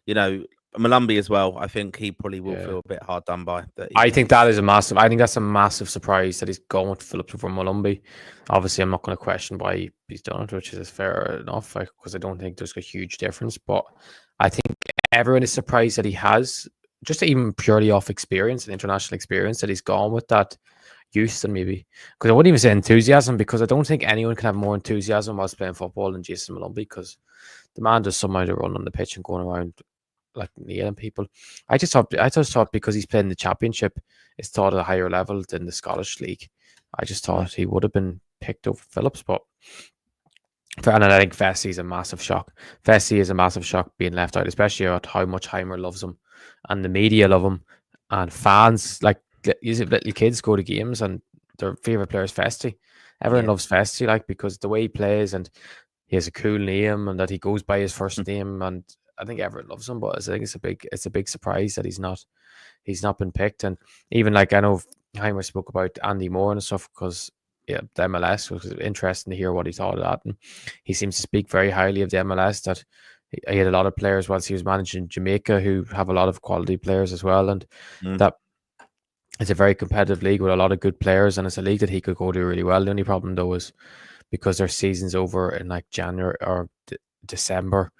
S1: you know, Malumbi as well. I think he probably will feel a bit hard done by.
S2: I think that's a massive surprise that he's gone with Phillips over Malumbi. Obviously, I'm not going to question why he's done it, which is fair enough, because I don't think there's a huge difference. But I think everyone is surprised that he has, just even purely off experience and international experience, that he's gone with that Houston, maybe, because I wouldn't even say enthusiasm, because I don't think anyone can have more enthusiasm whilst playing football than Jason Malumbi, because the man does somehow to run on the pitch and going around like nailing people. I just thought because he's playing the Championship, it's taught at a higher level than the Scottish League. I just thought he would have been picked over Phillips, but and I think Fessy is a massive shock. Fessy is a massive shock being left out, especially at how much Heimer loves him and the media love him and fans, like, little kids go to games and their favorite player is Festi. Everyone loves Festi, like, because the way he plays, and he has a cool name, and that he goes by his first name, and I think everyone loves him. But I think it's a big surprise that he's not been picked. And even, like, I know Heimer spoke about Andy Moore and stuff, because the MLS was interesting to hear what he thought of that, and he seems to speak very highly of the MLS, that he had a lot of players whilst he was managing Jamaica who have a lot of quality players as well, and that it's a very competitive league with a lot of good players, and it's a league that he could go to really well. The only problem, though, is because their season's over in like January or December,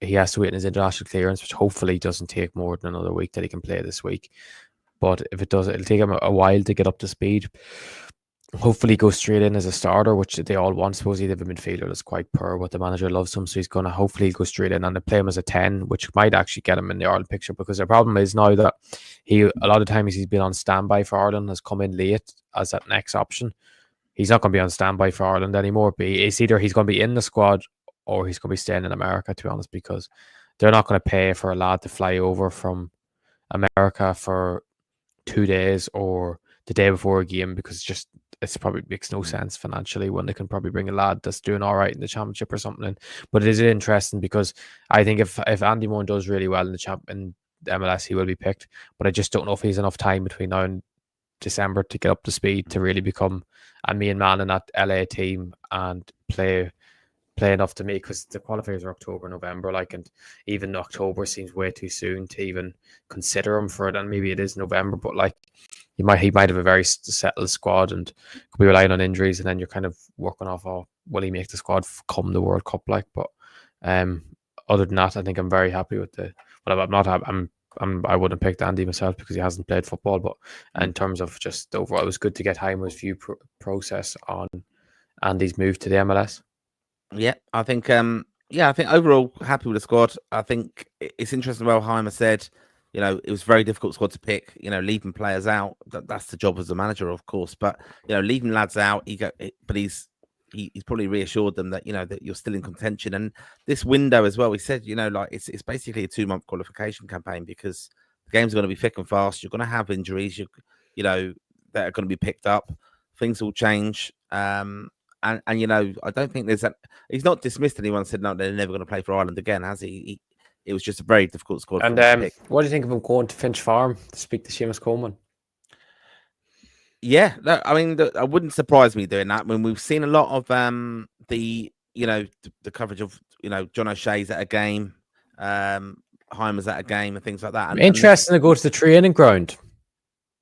S2: he has to wait in his international clearance, which hopefully doesn't take more than another week, that he can play this week. But if it does, it'll take him a while to get up to speed. Hopefully go straight in as a starter, which they all want. Supposedly they have a midfielder that's quite poor, but the manager loves him, so he's going to hopefully go straight in and they play him as a 10, which might actually get him in the Ireland picture, because the problem is now that a lot of times he's been on standby for Ireland, has come in late as that next option. He's not going to be on standby for Ireland anymore. But it's either he's going to be in the squad or he's going to be staying in America, to be honest, because they're not going to pay for a lad to fly over from America for 2 days or the day before a game, because it's probably makes no sense financially when they can probably bring a lad that's doing all right in the championship or something. But it is interesting because I think if Andy Moore does really well in the MLS, he will be picked. But I just don't know if he's enough time between now and December to get up to speed to really become a main man in that LA team and play enough to me, because the qualifiers are October, November, and even October seems way too soon to even consider him for it. And maybe it is November, but he might have a very settled squad and could be relying on injuries, and then you're kind of working off, will he make the squad come the World Cup? But other than that, I think I'm very happy with I'm not happy. I wouldn't pick Andy myself because he hasn't played football, but in terms of just overall, it was good to get Heimer's view process on Andy's move to the MLS.
S1: Yeah, I think overall happy with the squad. I think it's interesting. Well, Heimer said, it was a very difficult squad to pick. Leaving players out, that's the job as a manager, of course. But leaving lads out, but he's probably reassured them that that you're still in contention. And this window as well, he said, it's basically a 2-month qualification campaign, because the games are going to be thick and fast. You're going to have injuries, that are going to be picked up. Things will change. And I don't think he's not dismissed anyone, said no, they're never going to play for Ireland again, has he? It was just a very difficult squad.
S2: And what do you think of him going to Finch Farm to speak to Sheamus Coleman?
S1: Yeah, no, I mean, it wouldn't surprise me doing that. When we've seen a lot of the coverage of John O'Shea's at a game, Heimer's at a game, and things like that.
S2: Interesting to go to the training ground.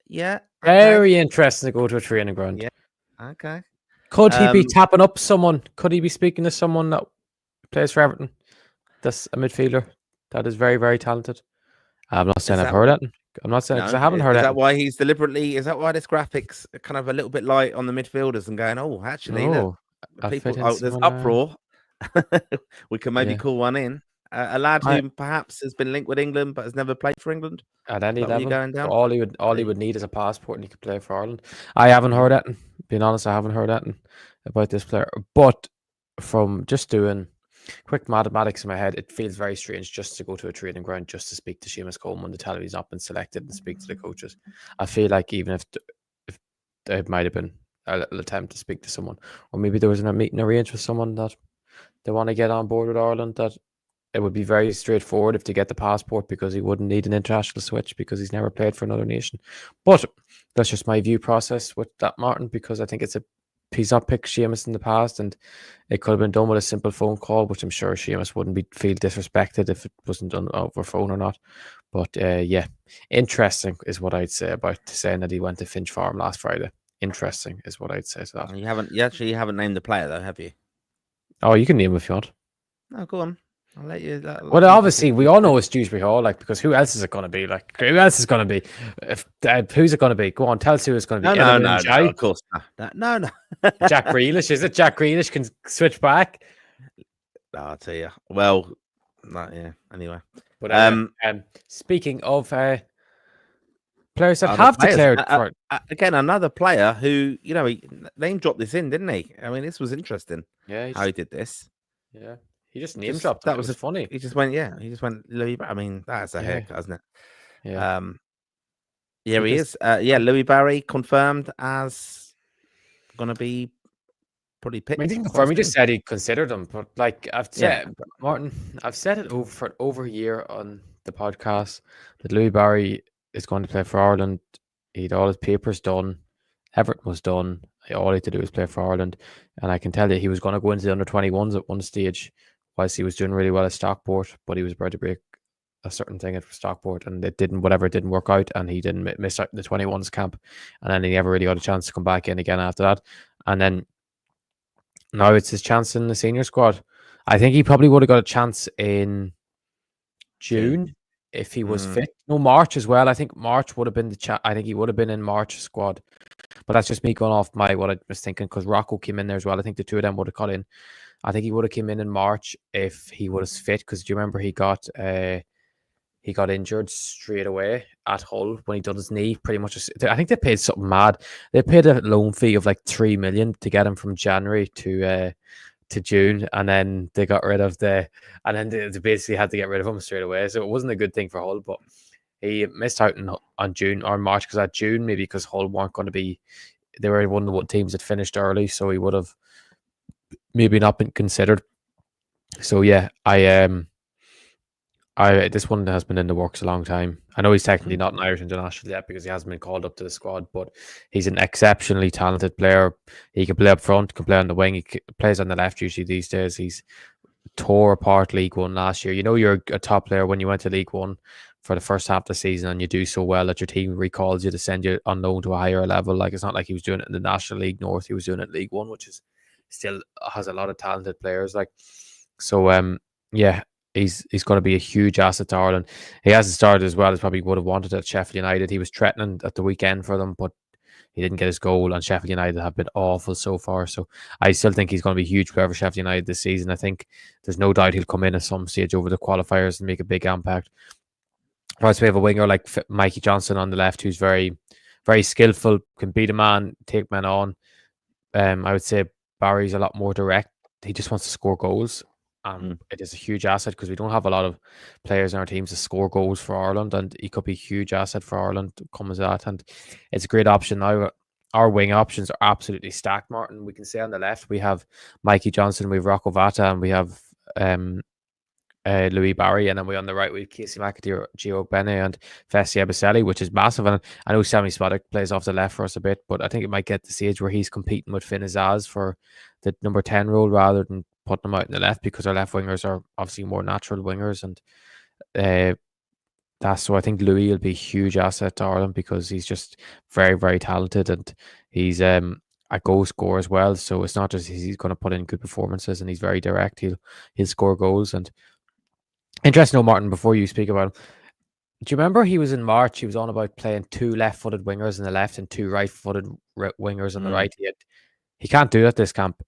S1: Yeah,
S2: very interesting to go to a training ground.
S1: Yeah, okay.
S2: Could he be tapping up someone? Could he be speaking to someone that plays for Everton? That's a midfielder that is very, very talented. I'm not saying I've heard it. I'm not saying because I haven't heard it.
S1: Is that why he's deliberately? Is that why this graphic's kind of a little bit light on the midfielders and going, actually, look, there's uproar. We can maybe call one in. A lad who perhaps has been linked with England but has never played for England
S2: at any level. All he would need is a passport and he could play for Ireland. I haven't heard it. Being honest, I haven't heard it about this player. But from just doing quick mathematics in my head, it feels very strange just to go to a training ground just to speak to Sheamus Coleman, to tell him he's not been selected, and speak to the coaches. I feel like even if it might have been a little attempt to speak to someone, or maybe there was a meeting arranged with someone that they want to get on board with Ireland, that it would be very straightforward if to get the passport, because he wouldn't need an international switch because he's never played for another nation. But that's just my view process with that, Martin, because I think he's not picked Sheamus in the past, and it could have been done with a simple phone call, which I'm sure Sheamus wouldn't feel disrespected if it wasn't done over phone or not. But yeah, interesting is what I'd say about saying that he went to Finch Farm last Friday. Interesting is what I'd say to that.
S1: You actually haven't named the player though, have you?
S2: Oh, you can name him if you want.
S1: No, go on. I'll let you.
S2: Well, obviously, we all know it's Dewsbury Hall, because who else is it going to be? Who else is going to be? Who's it going to be? Go on, tell us who it's going to be.
S1: No, of course. No.
S2: Jack Grealish, is it? Jack Grealish can switch back.
S1: No, I'll tell you. Well, not yeah. Anyway,
S2: but speaking of players that have declared for
S1: again, another player who he name dropped this in, didn't he? I mean, this was interesting.
S2: Yeah,
S1: how he did this.
S2: Yeah. He just name dropped. That was funny.
S1: He just went, Louis. I mean, that's a haircut, isn't it?
S2: Yeah.
S1: He is. Louis Barry confirmed as going to be probably picked.
S2: I mean, he just said he considered him, but I've said, Martin, I've said it over a year on the podcast that Louis Barry is going to play for Ireland. He had all his papers done. Everton was done. All he had to do was play for Ireland, and I can tell you he was going to go into the under-21s at one stage. Whilst he was doing really well at Stockport, but he was about to break a certain thing at Stockport, and it didn't work out, and he didn't miss out the 21s camp, and then he never really got a chance to come back in again after that. And then now it's his chance in the senior squad. I think he probably would have got a chance in June if he was fit. No, March as well. I think March would have been the chat. I think he would have been in March squad. But that's just me going off what I was thinking, because Rocco came in there as well. I think the two of them would have cut in. I think he would have came in March if he was fit, because do you remember he got injured straight away at Hull when he done his knee? Pretty much, I think they paid something mad. They paid a loan fee of like 3 million to get him from January to June, and then they got rid of they basically had to get rid of him straight away. So it wasn't a good thing for Hull, but he missed out on June or March, because at June, maybe because Hull weren't going to be, they were one of the teams that finished early, so he would have maybe not been considered. So yeah, this one has been in the works a long time. I know he's technically not an Irish international yet because he hasn't been called up to the squad, but he's an exceptionally talented player. He can play up front, can play on the wing, he plays on the left usually these days. He's tore apart League One last year. You know, you're a top player when you went to League One for the first half of the season and you do so well that your team recalls you to send you on loan to a higher level. Like, it's not like he was doing it in the National League North, he was doing it in League One, which is still has a lot of talented players. Like, so yeah, he's going to be a huge asset to Ireland. He hasn't started as well as probably would have wanted at Sheffield United. He was threatening at the weekend for them, but he didn't get his goal, and Sheffield United have been awful so far. So I still think he's going to be a huge player for Sheffield United this season. I think there's no doubt he'll come in at some stage over the qualifiers and make a big impact. Plus, we have a winger like Mikey Johnson on the left, who's very, very skillful, can beat a man, take men on. I would say Barry's a lot more direct. He just wants to score goals. It is a huge asset because we don't have a lot of players in our teams to score goals for Ireland, and he could be a huge asset for Ireland to come as that. And it's a great option now. Our wing options are absolutely stacked, Martin. We can say on the left we have Mikey Johnson, we have Rocco Vata, and we have Louis Barry, and then we on the right we have Casey McAteer, Gio Bene, and Fessi Abiselli, which is massive. And I know Sammy Spadek plays off the left for us a bit, but I think it might get to the stage where he's competing with Finn Azaz for the number 10 role rather than putting them out in the left, because our left wingers are obviously more natural wingers, and so I think Louis will be a huge asset to Ireland because he's just very, very talented, and he's a goal scorer as well. So it's not just he's going to put in good performances, and he's very direct. He'll score goals. And interesting, though, Martin, before you speak about him, do you remember he was in March? He was on about playing 2 left-footed wingers on the left and 2 right-footed wingers on the right. He can't do that this camp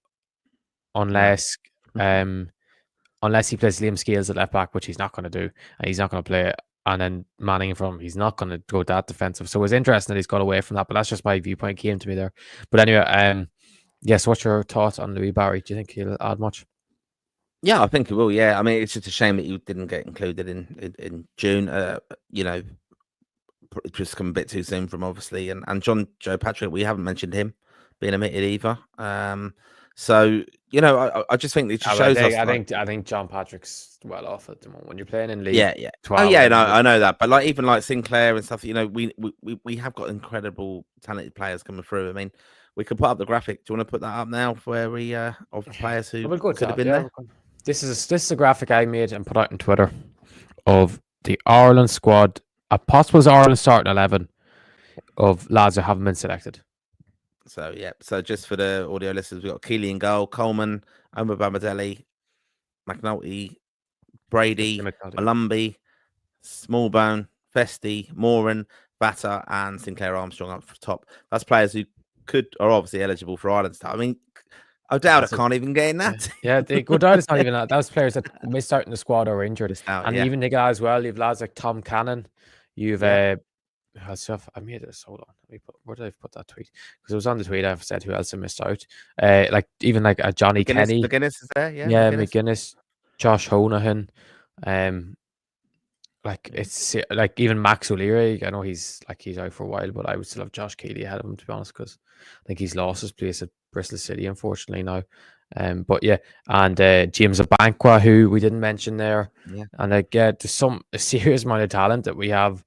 S2: unless he plays Liam Scales at left back, which he's not going to do, and he's not going to play it. And then Manning in front, he's not going to go that defensive. So it's interesting that he's got away from that, but that's just my viewpoint came to me there. But anyway, yes, what's your thoughts on Louis Barry? Do you think he'll add much?
S1: Yeah, I think he will. Yeah, I mean, it's just a shame that he didn't get included in June. You know, just come a bit too soon from obviously, and Joe Patrick, we haven't mentioned him being omitted either. So you know, I just think it just shows us.
S2: I think John Patrick's well off at the moment when you're playing in League.
S1: Yeah.
S2: 12,
S1: oh yeah, no, I know that, but like even like Sinclair and stuff, you know, we have got incredible talented players coming through. I mean, we could put up the graphic. Do you want to put that up now where we of the players who could have been there?
S2: This is a graphic I made and put out on Twitter of the Ireland squad, a possible Ireland starting 11 of lads who haven't been selected.
S1: So yeah, so just for the audio listeners, we've got Keely in goal, Coleman, Omar Bamadelli, McNulty, Brady, Malumbi, Smallbone, Festi, Moran, Batter, and Sinclair Armstrong up for top. That's players who are obviously eligible for Ireland start. I mean, I doubt I can't even get in that.
S2: Yeah, it's not even that. That was players that missed out in the squad or were injured. Even the guys as well. You've lads like Tom Cannon. You've I made this. Hold on. Where did I put that tweet? Because it was on the tweet. I've said who else I missed out. Like even like a Johnny Kenny.
S1: McGuinness is there.
S2: Yeah, McGuinness, Josh Honahan. Like it's like even Max O'Leary. I know he's out for a while, but I would still have Josh Keeley ahead of him, to be honest, because I think he's lost his place at Bristol City, unfortunately now. But yeah, and James Abankwa, who we didn't mention there. Yeah. And there's a serious amount of talent that we have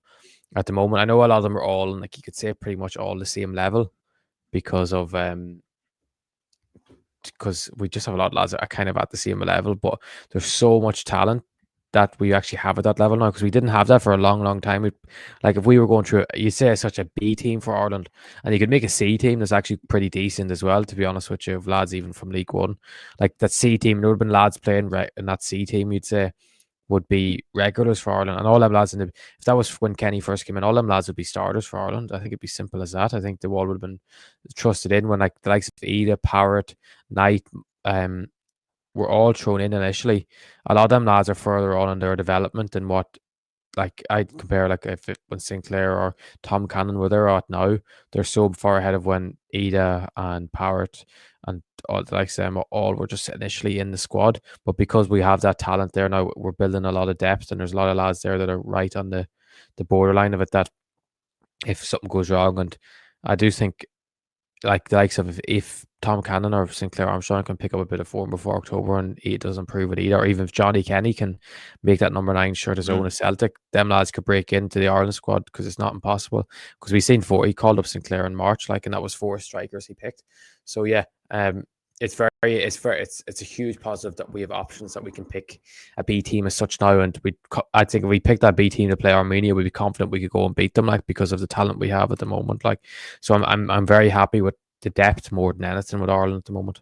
S2: at the moment. I know a lot of them are all, like you could say, pretty much all the same level because we just have a lot of lads that are kind of at the same level, but there's so much talent that we actually have at that level now, because we didn't have that for a long, long time. If we were going through, you'd say such a B team for Ireland, and you could make a C team that's actually pretty decent as well, to be honest with you, of lads even from League One. Like that C team, there would have been lads playing right in that C team, you'd say. would be regulars for Ireland, and all them lads if that was when Kenny first came in, all them lads would be starters for Ireland. I think it'd be simple as that. I think the wall would have been trusted in when like the likes of Ida, Parrott, Knight, were all thrown in initially. A lot of them lads are further on in their development than what, like, I'd compare, like, if it when Sinclair or Tom Cannon were there at now, they're so far ahead of when Ida and Parrott and all the likes of them all were just initially in the squad. But because we have that talent there now, we're building a lot of depth, and there's a lot of lads there that are right on the borderline of it, that if something goes wrong, and I do think, like, the likes of if Tom Cannon or Sinclair Armstrong can pick up a bit of form before October and it does improve with either, or even if Johnny Kenny can make that number 9 shirt his own as Celtic, them lads could break into the Ireland squad, because it's not impossible. Because we've seen he called up Sinclair in March, like, and that was 4 strikers he picked. So yeah, it's a huge positive that we have options, that we can pick a B team as such now. And I think if we picked that B team to play Armenia, we'd be confident we could go and beat them, like, because of the talent we have at the moment. Like, so I'm very happy with the depth more than anything with Ireland at the moment.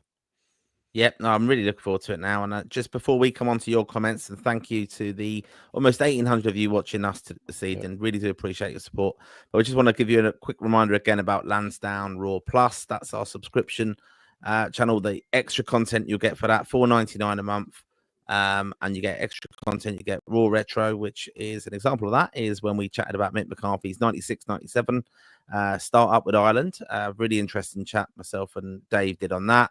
S1: Yep, no, I'm really looking forward to it now. And just before we come on to your comments, and thank you to the almost 1,800 of you watching us this evening. Really do appreciate your support. But we just want to give you a quick reminder again about Lansdowne Raw Plus. That's our subscription channel. The extra content you'll get for that, $4.99 a month. And you get extra content. You get Raw Retro, which is an example of that, is when we chatted about Mick McCarthy's 96-97 start up with Ireland. Really interesting chat myself and Dave did on that.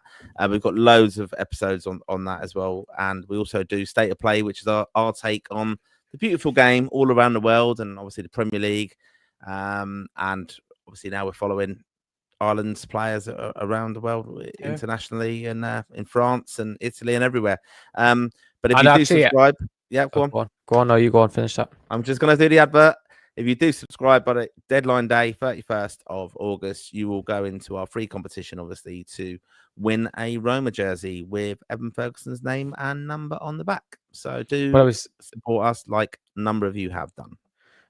S1: We've got loads of episodes on that as well. And we also do State of Play, which is our take on the beautiful game all around the world, and obviously the Premier League. And obviously now we're following Ireland's players around the world, internationally, and in France and Italy and everywhere. But if you do subscribe, go on.
S2: No, you go on, finish that.
S1: I'm just going to do the advert. If you do subscribe by the deadline day, 31st of August, you will go into our free competition, obviously, to win a Roma jersey with Evan Ferguson's name and number on the back. So do support us, like a number of you have done.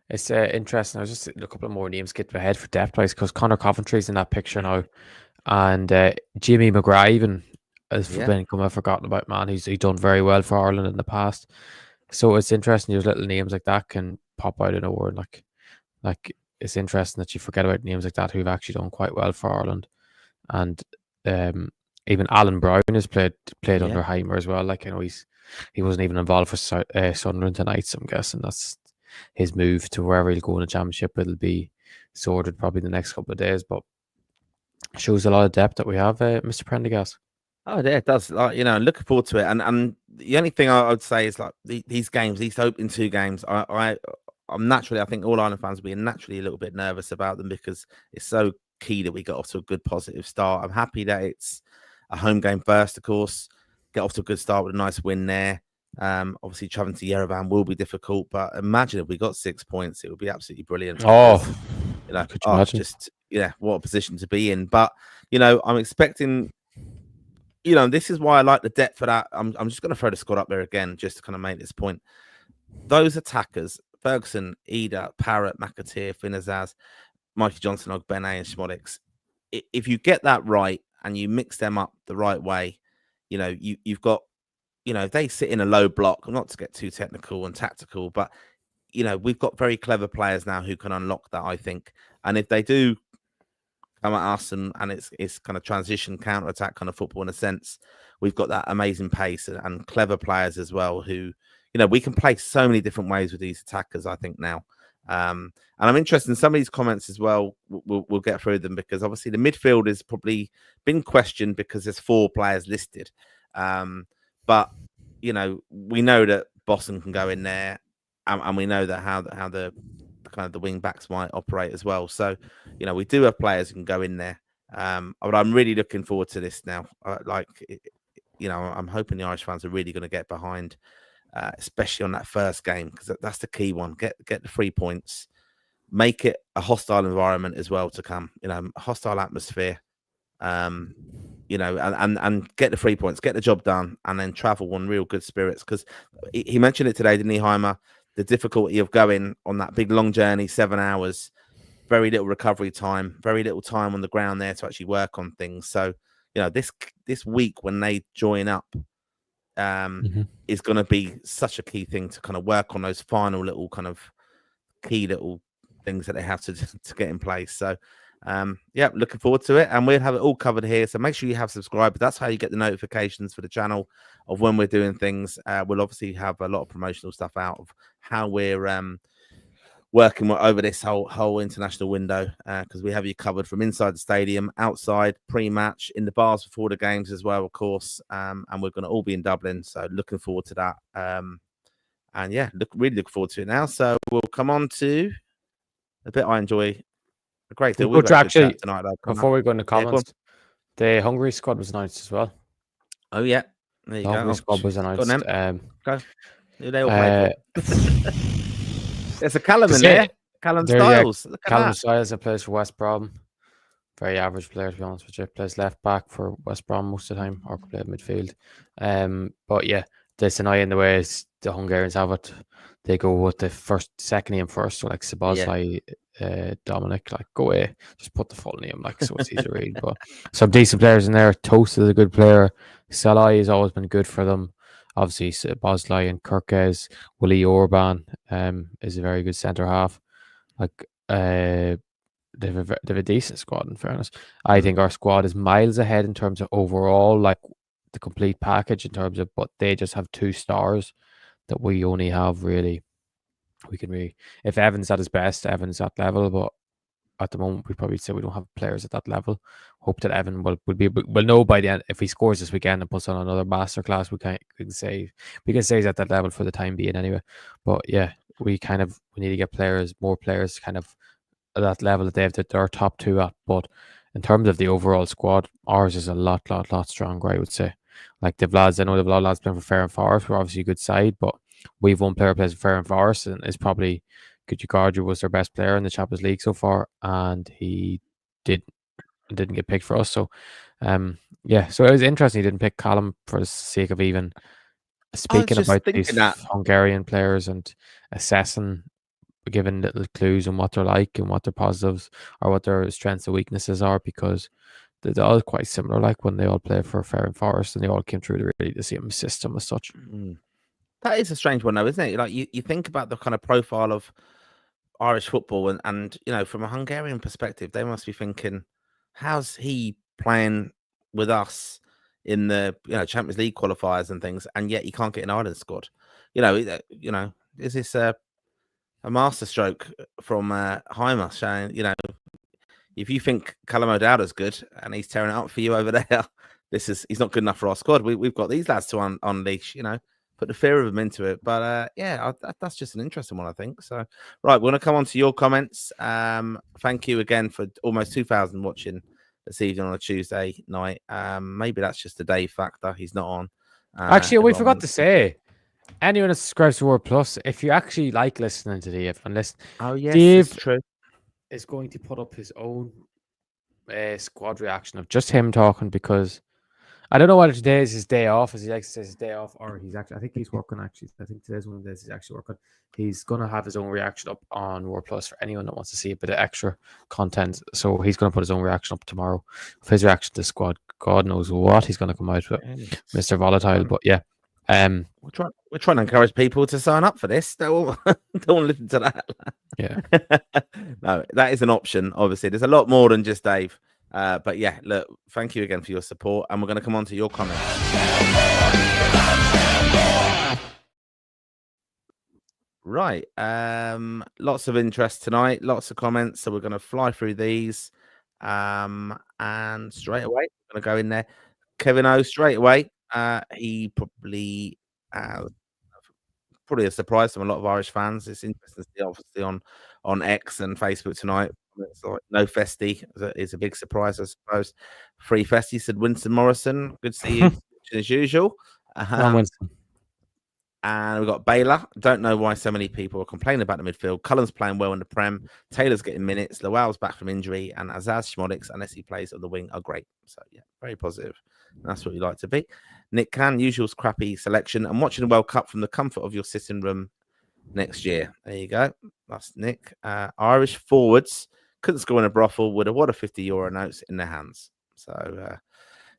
S2: It's interesting. I was just a couple of more names get ahead for depth wise, because Conor Coventry's in that picture now, and Jimmy McGrath even has been forgotten about. Man, he's done very well for Ireland in the past. So it's interesting. There's little names like that can pop out of nowhere. Like it's interesting that you forget about names like that who've actually done quite well for Ireland. And even Alan Brown has played under Heimer as well. Like, you know, he wasn't even involved for Sunderland tonight. So I'm guessing that's his move to wherever he'll go in the championship. It'll be sorted probably the next couple of days, but shows a lot of depth that we have, Mr. Prendergast.
S1: Oh, yeah, it does. Like, you know, looking forward to it. And the only thing I would say is, like, these games, these opening 2 games, I'm naturally, I think all Ireland fans will be naturally a little bit nervous about them, because it's so key that we get off to a good positive start. I'm happy that it's a home game first, of course. Get off to a good start with a nice win there. Obviously traveling to Yerevan will be difficult, but imagine if we got 6 points, it would be absolutely brilliant. Because, you know,
S2: could you imagine?
S1: Just, what a position to be in. But, you know, I'm expecting, you know, this is why I like the depth for that. I'm just going to throw the squad up there again, just to kind of make this point. Those attackers, Ferguson, Ida, Parrott, McAteer, Finazaz, Mikey Johnson, Ogbene, and Schmodix. If you get that right and you mix them up the right way, you know, you've got, you know, if they sit in a low block, not to get too technical and tactical, but, you know, we've got very clever players now who can unlock that, I think. And if they do come at us and it's kind of transition, counter-attack kind of football in a sense, we've got that amazing pace and clever players as well who, you know, we can play so many different ways with these attackers, I think, now. And I'm interested in some of these comments as well. We'll get through them, because obviously the midfield has probably been questioned because there's 4 players listed. But, you know, we know that Boston can go in there, and we know that how the kind of the wing backs might operate as well. So, you know, we do have players who can go in there. But I'm really looking forward to this now. You know, I'm hoping the Irish fans are really going to get behind, especially on that first game, because that's the key one. Get the 3 points, make it a hostile environment as well to come. You know, a hostile atmosphere. You know, and get the 3 points, get the job done, and then travel on real good spirits. Because he mentioned it today, didn't he, Heimer? The difficulty of going on that big long journey, 7 hours, very little recovery time, very little time on the ground there to actually work on things. So, you know, this week when they join up, is going to be such a key thing to kind of work on those final little kind of key little things that they have to get in place. So yeah, looking forward to it, and we'll have it all covered here. So make sure you have subscribed. That's how you get the notifications for the channel of when we're doing things. We'll obviously have a lot of promotional stuff out of how we're working over this whole international window, because we have you covered from inside the stadium, outside, pre-match, in the bars before the games as well, of course. And we're going to all be in Dublin, so looking forward to that. And yeah, really look forward to it now. So we'll come on to a bit I enjoy a great deal.
S2: We've got actually
S1: tonight,
S2: before we go into comments, the Hungary squad was announced as well.
S1: Oh yeah, there you go.
S2: The Hungary squad was announced.
S1: Go. Who they all play for? There's a Callum in there. Callum Styles.
S2: Yeah, Callum Styles that plays for West Brom. Very average player, to be honest with you. Plays left back for West Brom most of the time, or play midfield. But yeah, this and I in the ways the Hungarians have it. They go with the second name first, so like Szoboszlai, Dominic, like go away, just put the full name, like so it's easy to read. But some decent players in there. Toast is a good player. Salai has always been good for them. Obviously, Szoboszlai and Kirkes. Willie Orban is a very good centre half. Like they have a decent squad, in fairness. I think our squad is miles ahead in terms of overall, like the complete package in terms of, but they just have 2 stars that we only have really. We can really, if Evan's at his best, Evan's at level, but at the moment we probably say we don't have players at that level. Hope that Evan will know by the end, if he scores this weekend and puts on another masterclass, we can say he's at that level for the time being anyway. But yeah, we need to get more players kind of at that level that they have their top 2 at. But in terms of the overall squad, ours is a lot stronger, I would say. Like I know the lads playing for Ferran Forest, we're obviously a good side, but we've one player plays for Ferran Forest and is probably Kuchikardju was their best player in the Champions League so far, and he didn't get picked for us. So yeah, so it was interesting he didn't pick Callum for the sake of even speaking about these Hungarian players and assessing, giving little clues on what they're like and what their positives or what their strengths and weaknesses are, because they're all quite similar, like when they all play for Ferran Forest and they all came through the same system as such.
S1: That is a strange one though, isn't it? Like you think about the kind of profile of Irish football and you know, from a Hungarian perspective, they must be thinking, how's he playing with us in the Champions League qualifiers and things, and yet he can't get an Ireland squad? You know, is this a masterstroke from Heimer saying, if you think Callum O'Dowd's good and he's tearing it up for you over there, he's not good enough for our squad. We've got these lads to unleash, put the fear of them into it. But yeah, that's just an interesting one, I think. So, right, we're going to come on to your comments. Thank you again for almost 2,000 watching this evening on a Tuesday night. Maybe that's just a Dave factor. He's not on.
S2: Actually, we forgot to say, anyone that subscribes to Word Plus, if you actually like listening to Dave and listen,
S1: Dave true.
S2: is going to put up his own squad reaction of just him talking, because I don't know whether today is his day off, as he likes to say his day off, or he's actually, I think he's working actually. I think today's one of the days he's actually working. He's going to have his own reaction up on Word Plus for anyone that wants to see a bit of extra content. So he's going to put his own reaction up tomorrow of his reaction to the squad. God knows what he's going to come out with, Mr. Volatile. But yeah.
S1: We're trying to encourage people to sign up for this. Don't listen to that.
S2: Yeah.
S1: No, that is an option. Obviously, there's a lot more than just Dave. But yeah, look, thank you again for your support, and we're going to come on to your comments. Right. Lots of interest tonight, lots of comments, so we're going to fly through these. And straight away, we're going to go in there. Kevin O, straight away. He probably a surprise to a lot of Irish fans. It's interesting to see, obviously, on X and Facebook tonight. It's like no Festy is a big surprise, I suppose. Free Festy, said Winston Morrison. Good to see you as usual.
S2: Winston.
S1: And we've got Baylor. Don't know why so many people are complaining about the midfield. Cullen's playing well in the Prem. Taylor's getting minutes. Lowell's back from injury. And Azaz Schmodics, unless he plays on the wing, are great. So, yeah, very positive. That's what you like to be. Nick Can, usual scrappy selection. I'm watching the World Cup from the comfort of your sitting room next year. There you go. That's Nick. Irish forwards couldn't score in a brothel with a what a €50 notes in their hands. So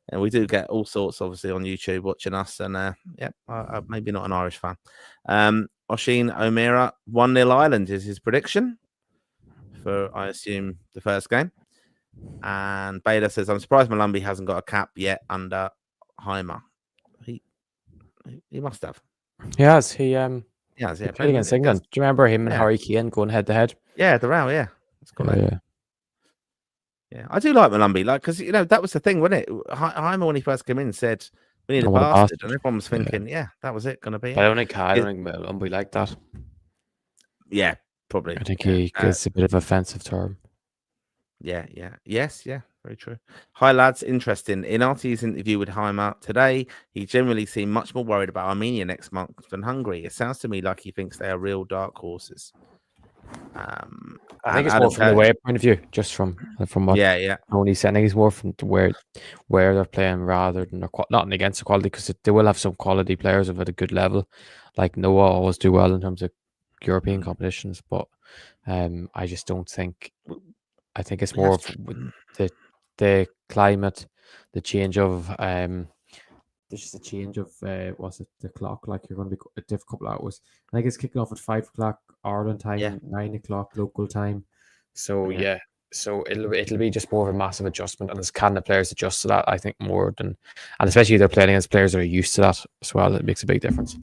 S1: And we do get all sorts, obviously, on YouTube watching us. And maybe not an Irish fan. Oshin O'Meara, 1-0 Ireland is his prediction for, I assume, the first game. And Bader says, I'm surprised Malumbi hasn't got a cap yet under Heimer. He must have.
S2: He has. He
S1: played
S2: against England. Do you remember him and Harry Kane going head to head?
S1: Yeah, the row, yeah. That's cool. Yeah, I do like Malumbi, because that was the thing, wasn't it? Heimer, when he first came in, said we need a bastard, and everyone was thinking, that was it, going to be.
S2: But I don't think Malumbi like that.
S1: Yeah, probably.
S2: I think it's a bit of an offensive term.
S1: Yes, very true. Hi lads, interesting. In RT's interview with Heimer today, he generally seemed much more worried about Armenia next month than Hungary. It sounds to me like he thinks they are real dark horses.
S2: I think it's more from the away point of view, just from what Tony's saying. I think it's more from where they're playing rather than not against the quality, because they will have some quality players at a good level. Like Noah always do well in terms of European competitions, but I just don't think. I think it's more of the climate, the change of there's just a change of what's it, the clock, like you're going to be a difficult hours. I think it's kicking off at 5 o'clock Ireland time, 9 o'clock local time. So so it'll be just more of a massive adjustment, and can the players adjust to that? I think more than, and especially if they're playing against players that are used to that as well, it makes a big difference.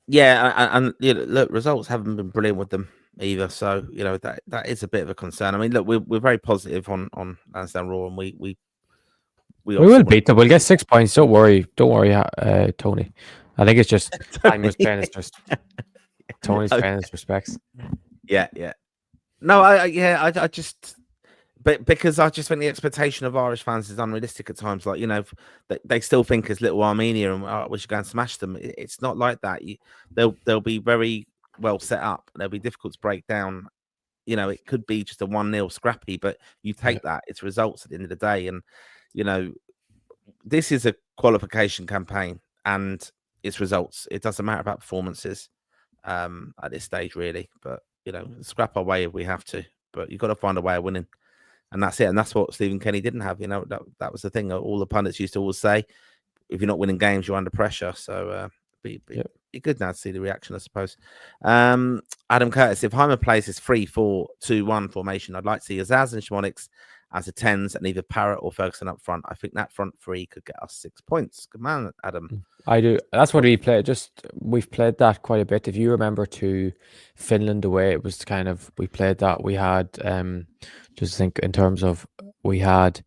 S1: Yeah, and look, results haven't been brilliant with them either, so that is a bit of a concern. I mean, look, we're very positive on Lansdowne Raw, and we
S2: will beat them. We'll get 6 points. Don't worry, Tony. I think it's just Tony's paying his respects.
S1: Yeah. No, I just, but because I just think the expectation of Irish fans is unrealistic at times. Like, they still think as little Armenia, and we should go and smash them. It's not like that. They'll be very well set up. They'll be difficult to break down. It could be just a 1-0 scrappy, but you take that. It's results at the end of the day, and this is a qualification campaign, and it's results. It doesn't matter about performances at this stage, really. But scrap our way if we have to. But you've got to find a way of winning, and that's it. And that's what Stephen Kenny didn't have. That was the thing. All the pundits used to always say, if you're not winning games, you're under pressure. So be good now to see the reaction, I suppose. Adam Curtis, if Heimer plays his 3-4-2-1 formation, I'd like to see Azaz and Shmonix as a 10s, and either Parrott or Ferguson up front. I think that front three could get us 6 points. Good man, Adam.
S2: I do. That's what we played. We've played that quite a bit. If you remember to Finland away, it was we played that. We had just think in terms of, we had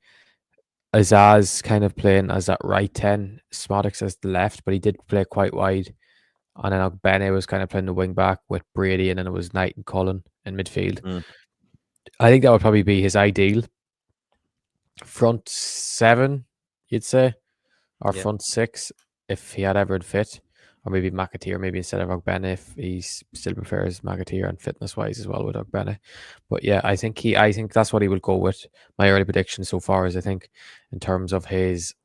S2: Azaz kind of playing as that right 10, Smodix as the left, but he did play quite wide. And then Ogbene was kind of playing the wing back with Brady, and then it was Knight and Cullen in midfield. I think that would probably be his ideal front 7, you'd say, or front 6 if he had ever fit, or maybe McAteer, maybe instead of Ogbene, if he still prefers McAteer and fitness wise as well with Ogbene. But yeah, I think that's what he will go with. My early prediction so far is, I think in terms of his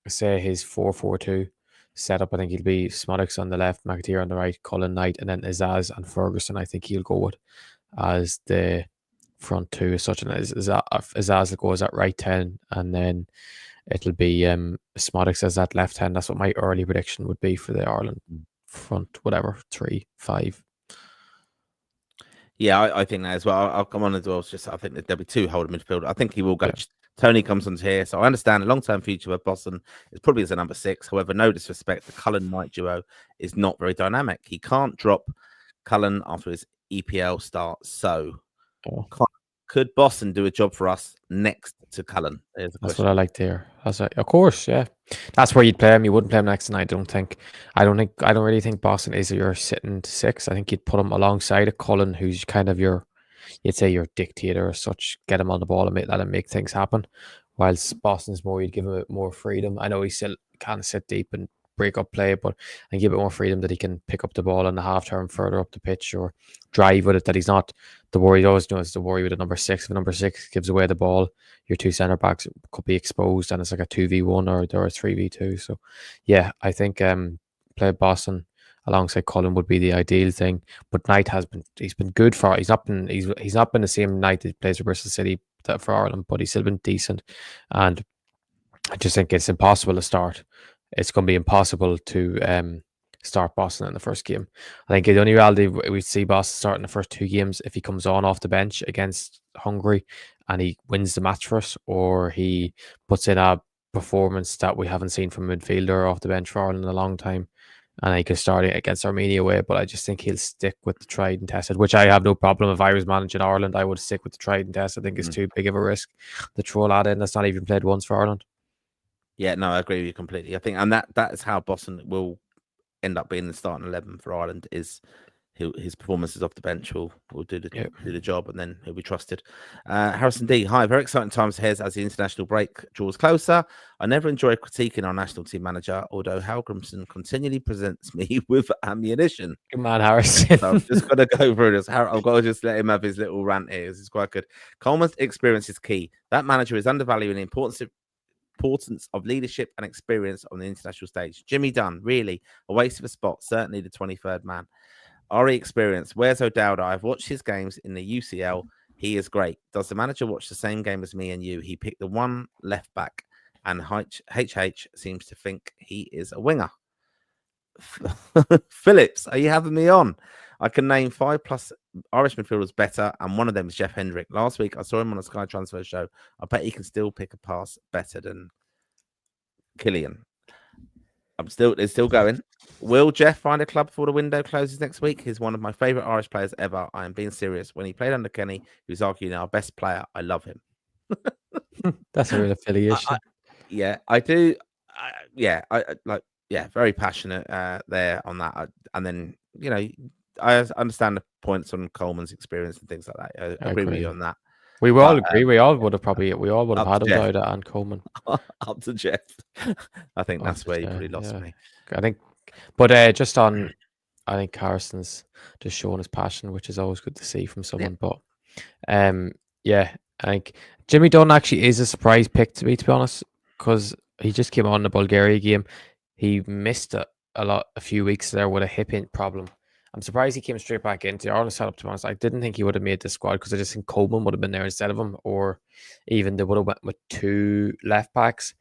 S2: 4-4-2 setup, I think he'll be Smodix on the left, McAteer on the right, Cullen, Knight, and then Azaz and Ferguson. I think he'll go with as the front 2 as such, and Azaz will go as that right 10, and then it'll be Smodix as that left 10. That's what my early prediction would be for the Ireland front, whatever, 3-5.
S1: Yeah, I think that as well. I'll come on as well. I think that there'll be 2 holding midfield. I think he will go. Yeah. Tony comes on here, so I understand the long-term future of Boston is probably as a number 6. However, no disrespect, the Cullen-Knight duo is not very dynamic. He can't drop Cullen after his EPL start, so could Boston do a job for us next to Cullen?
S2: That's what I like to hear. Of course, yeah. That's where you'd play him. You wouldn't play him next, and I don't really think Boston is your sitting 6. I think you'd put him alongside a Cullen, who's kind of you'd say your dictator as such. Get him on the ball and let him make things happen. Whilst Boston's more, you'd give him a bit more freedom. I know he still can sit deep and break up play, but and give it more freedom that he can pick up the ball on the half turn further up the pitch or drive with it, that he's not the worry. He always knows the worry with a number 6. If a number 6 gives away the ball, your 2 centre backs could be exposed, and it's like a 2v1 or a 3v2. So yeah, I think play Boston alongside Cullen would be the ideal thing. But Knight he's been good for, he's not been the same Knight that plays for Bristol City for Ireland, but he's still been decent. And I just think it's impossible to start. It's going to be impossible to start Boston in the first game. I think the only reality we see Boston starting the first 2 games if he comes on off the bench against Hungary and he wins the match for us, or he puts in a performance that we haven't seen from a midfielder off the bench for Ireland in a long time. And he could start it against Armenia away, but I just think he'll stick with the tried and tested, which I have no problem. If I was managing Ireland, I would stick with the tried and tested. I think it's too big of a risk to throw a lad in that's not even played once for Ireland.
S1: Yeah, no, I agree with you completely. I think, and that is how Boston will end up being the starting 11 for Ireland. Is his performances off the bench will do the job, and then he'll be trusted. Harrison D, hi, very exciting times ahead as the international break draws closer. I never enjoy critiquing our national team manager, although Halgrimson continually presents me with ammunition.
S2: Good man, Harrison.
S1: So I've just got to go through this. I've got to just let him have his little rant here. This is quite good. Coleman's experience is key. That manager is undervaluing the importance of leadership and experience on the international stage. Jimmy Dunn, really a waste of a spot. Certainly the 23rd man. Ari experience. Where's O'Dowd? I've watched his games in the UCL. He is great. Does the manager watch the same game as me and you? He picked the one left back, and HH seems to think he is a winger. Phillips, are you having me on? I can name 5+ Irish midfielders better, and one of them is Jeff Hendrick. Last week, I saw him on a Sky Transfer show. I bet he can still pick a pass better than Killian. It's still going. Will Jeff find a club before the window closes next week? He's one of my favourite Irish players ever. I am being serious. When he played under Kenny, he was arguably our best player. I love him.
S2: That's a real affiliation.
S1: I do. Very passionate there on that. And then, I understand the points on Coleman's experience and things like that. I agree with you on that.
S2: We will all agree. We all would have had O'Dowd and Coleman.
S1: Up to Jeff. I think that's where you probably lost me.
S2: I think, but just on, I think Harrison's just showing his passion, which is always good to see from someone. Yeah. But I think Jimmy Dunn actually is a surprise pick to me, to be honest, because he just came on the Bulgaria game. He missed a few weeks there with a hip problem. I'm surprised he came straight back into the Ireland setup, to be honest. I didn't think he would have made the squad because I just think Coleman would have been there instead of him, or even they would have went with 2 left backs.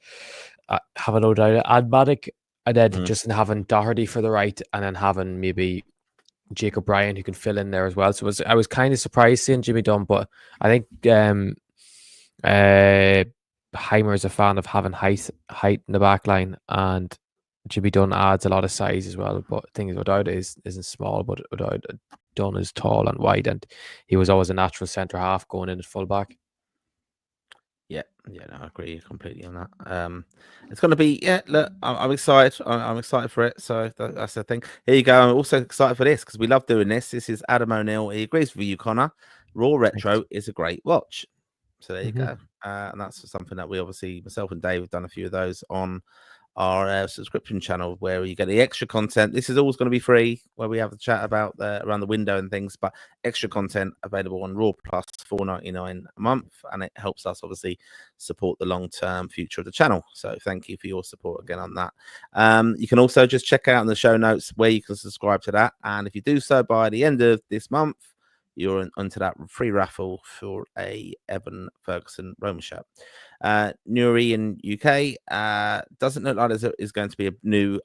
S2: Having no doubt Admatic, and then just having Doherty for the right, and then having maybe Jacob Bryan who can fill in there as well. So I was kind of surprised seeing Jimmy Dunn, but I think Heimer is a fan of having height in the back line, and Jimmy Dunn adds a lot of size as well. But the thing is, O'Dowd isn't small, but Dunn is tall and wide, and he was always a natural centre half going in at full back.
S1: Yeah, no, I agree completely on that. It's going to be, look, I'm excited. I'm excited for it. So that's the thing. Here you go. I'm also excited for this because we love doing this. This is Adam O'Neill. He agrees with you, Conor. Raw Retro is a great watch. So there you go. And that's something that we obviously, myself and Dave, have done a few of those on our subscription channel where you get the extra content. This is always going to be free, where we have a chat about around the window and things, but extra content available on Raw Plus, $4.99 a month, and it helps us obviously support the long-term future of the channel. So thank you for your support again on that. You can also just check out in the show notes where you can subscribe to that, and if you do so by the end of this month, you're onto that free raffle for a Evan Ferguson Roma shirt. Nuri in UK doesn't look like there is going to be a new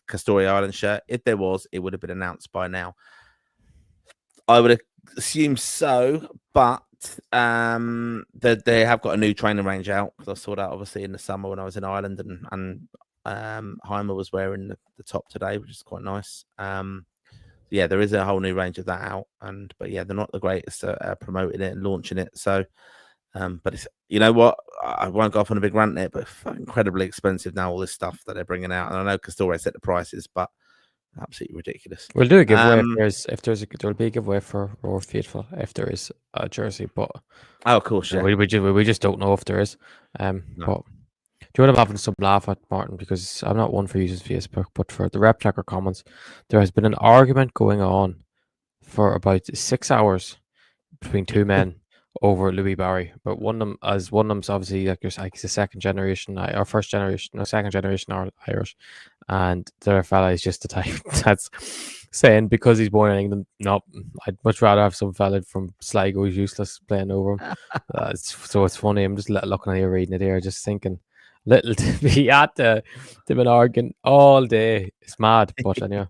S1: Castoria Island shirt. If there was, it would have been announced by now. I would assume so, but they have got a new training range out, because I saw that obviously in the summer when I was in Ireland, and Heimer was wearing the top today, which is quite nice. Yeah, there is a whole new range of that out, but they're not the greatest at promoting it and launching it. So, but it's, you know what, I won't go off on a big rant there, but it's incredibly expensive now, all this stuff that they're bringing out. And I know Castoria set the prices, but absolutely ridiculous.
S2: We'll do a giveaway there'll be a giveaway for Raw Faithful if there is a jersey, but
S1: of course, yeah.
S2: We just don't know if there is.
S1: No.
S2: But do you want to have some laugh at, Martin? Because I'm not one for using Facebook, but for the Rep Tracker comments, there has been an argument going on for about 6 hours between 2 men over Louis Barry. But one of them's obviously like he's a second generation Irish, and the other fella is just the type that's saying because he's born in England, no, I'd much rather have some fella from Sligo who's useless playing over him. So it's funny. I'm just looking at you reading it here, just thinking. Little to be at the Organ all day. It's mad, but anyway.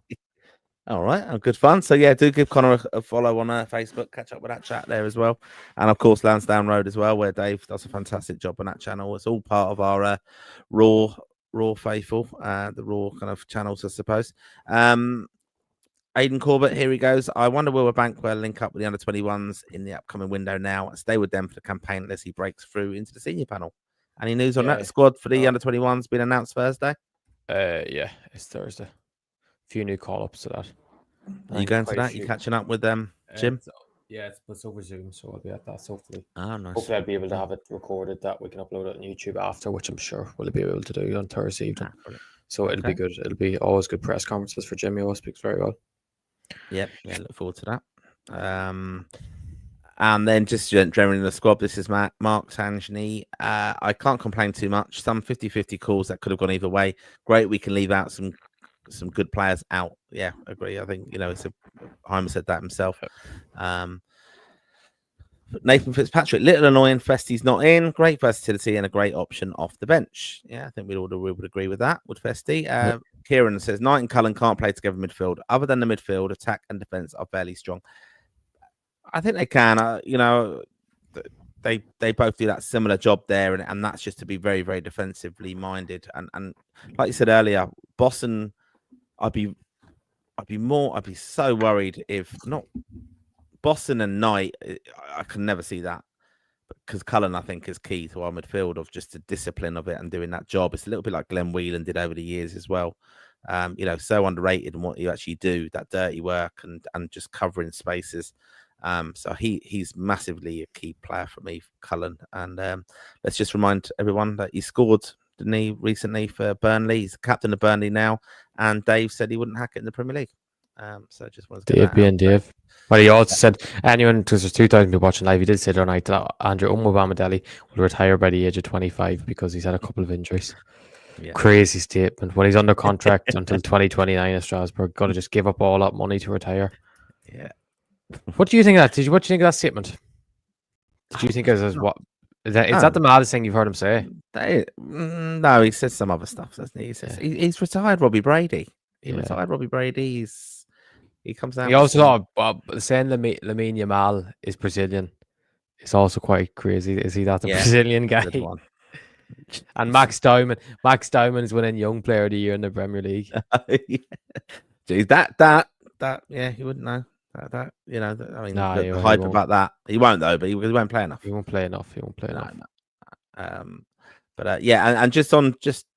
S1: All right, good fun. So yeah, do give Conor a follow on Facebook. Catch up with that chat there as well, and of course Lansdowne Road as well, where Dave does a fantastic job on that channel. It's all part of our Raw faithful, the Raw kind of channels, I suppose. Aidan Corbett, here he goes. I wonder will a Bankwell link up with the under-21s in the upcoming window now and stay with them for the campaign unless he breaks through into the senior panel. Any news on that? Squad for the under-21s been announced Thursday?
S2: Yeah, it's Thursday. A few new call-ups to that.
S1: Are you going to that? You catching up with them, Jim?
S2: It's over Zoom, so I'll be at that. So hopefully,
S1: nice.
S2: Hopefully I'll be able to have it recorded that we can upload it on YouTube after, which I'm sure we'll be able to do on Thursday evening. So it'll be good. It'll be always good press conferences for Jimmy. He always speaks very well.
S1: Yep. Yeah, look forward to that. And then just generally in the squad, this is Mark Sanjani. I can't complain too much. Some 50-50 calls that could have gone either way. Great, we can leave out some good players out. Yeah, agree. I think Heimer said that himself. Nathan Fitzpatrick, little annoying. Festy's not in. Great versatility and a great option off the bench. Yeah, I think we would agree with that. With Festy, Kieran says Knight and Cullen can't play together midfield. Other than the midfield, attack and defense are fairly strong. I think they can. They both do that similar job there, and that's just to be very, very defensively minded. And like you said earlier, Boston, I'd be so worried if not Boston and Knight. I can never see that because Cullen, I think, is key to our midfield of just the discipline of it and doing that job. It's a little bit like Glenn Whelan did over the years as well. So underrated in what you actually do, that dirty work and just covering spaces. So he's massively a key player for me, Cullen. And let's just remind everyone that he scored, didn't he, recently for Burnley? He's captain of Burnley now, and Dave said he wouldn't hack it in the Premier League. So just wanted to get that out.
S2: Dave. But he also said anyone, because there's 2,000 people watching live, he did say the other night that Andrew Umwabamadeli will retire by the age of 25 because he's had a couple of injuries. Yeah. Crazy statement. When he's under contract until 2029 at Strasbourg, got to just give up all that money to retire.
S1: Yeah.
S2: What do you think of that? What do you think of that statement? Did you think it was what? Is that the maddest thing you've heard him say?
S1: No, he says some other stuff, doesn't he? He says he's retired Robbie Brady. Retired Robbie Brady. He comes out.
S2: He also saying Lamine Yamal is Brazilian. It's also quite crazy. Is he that the Brazilian guy? And Max Diamond is winning Young Player of the Year in the Premier League.
S1: Jeez, that you wouldn't know. The hype about that. He won't though, but he won't play enough.
S2: He won't play enough.
S1: No. But and just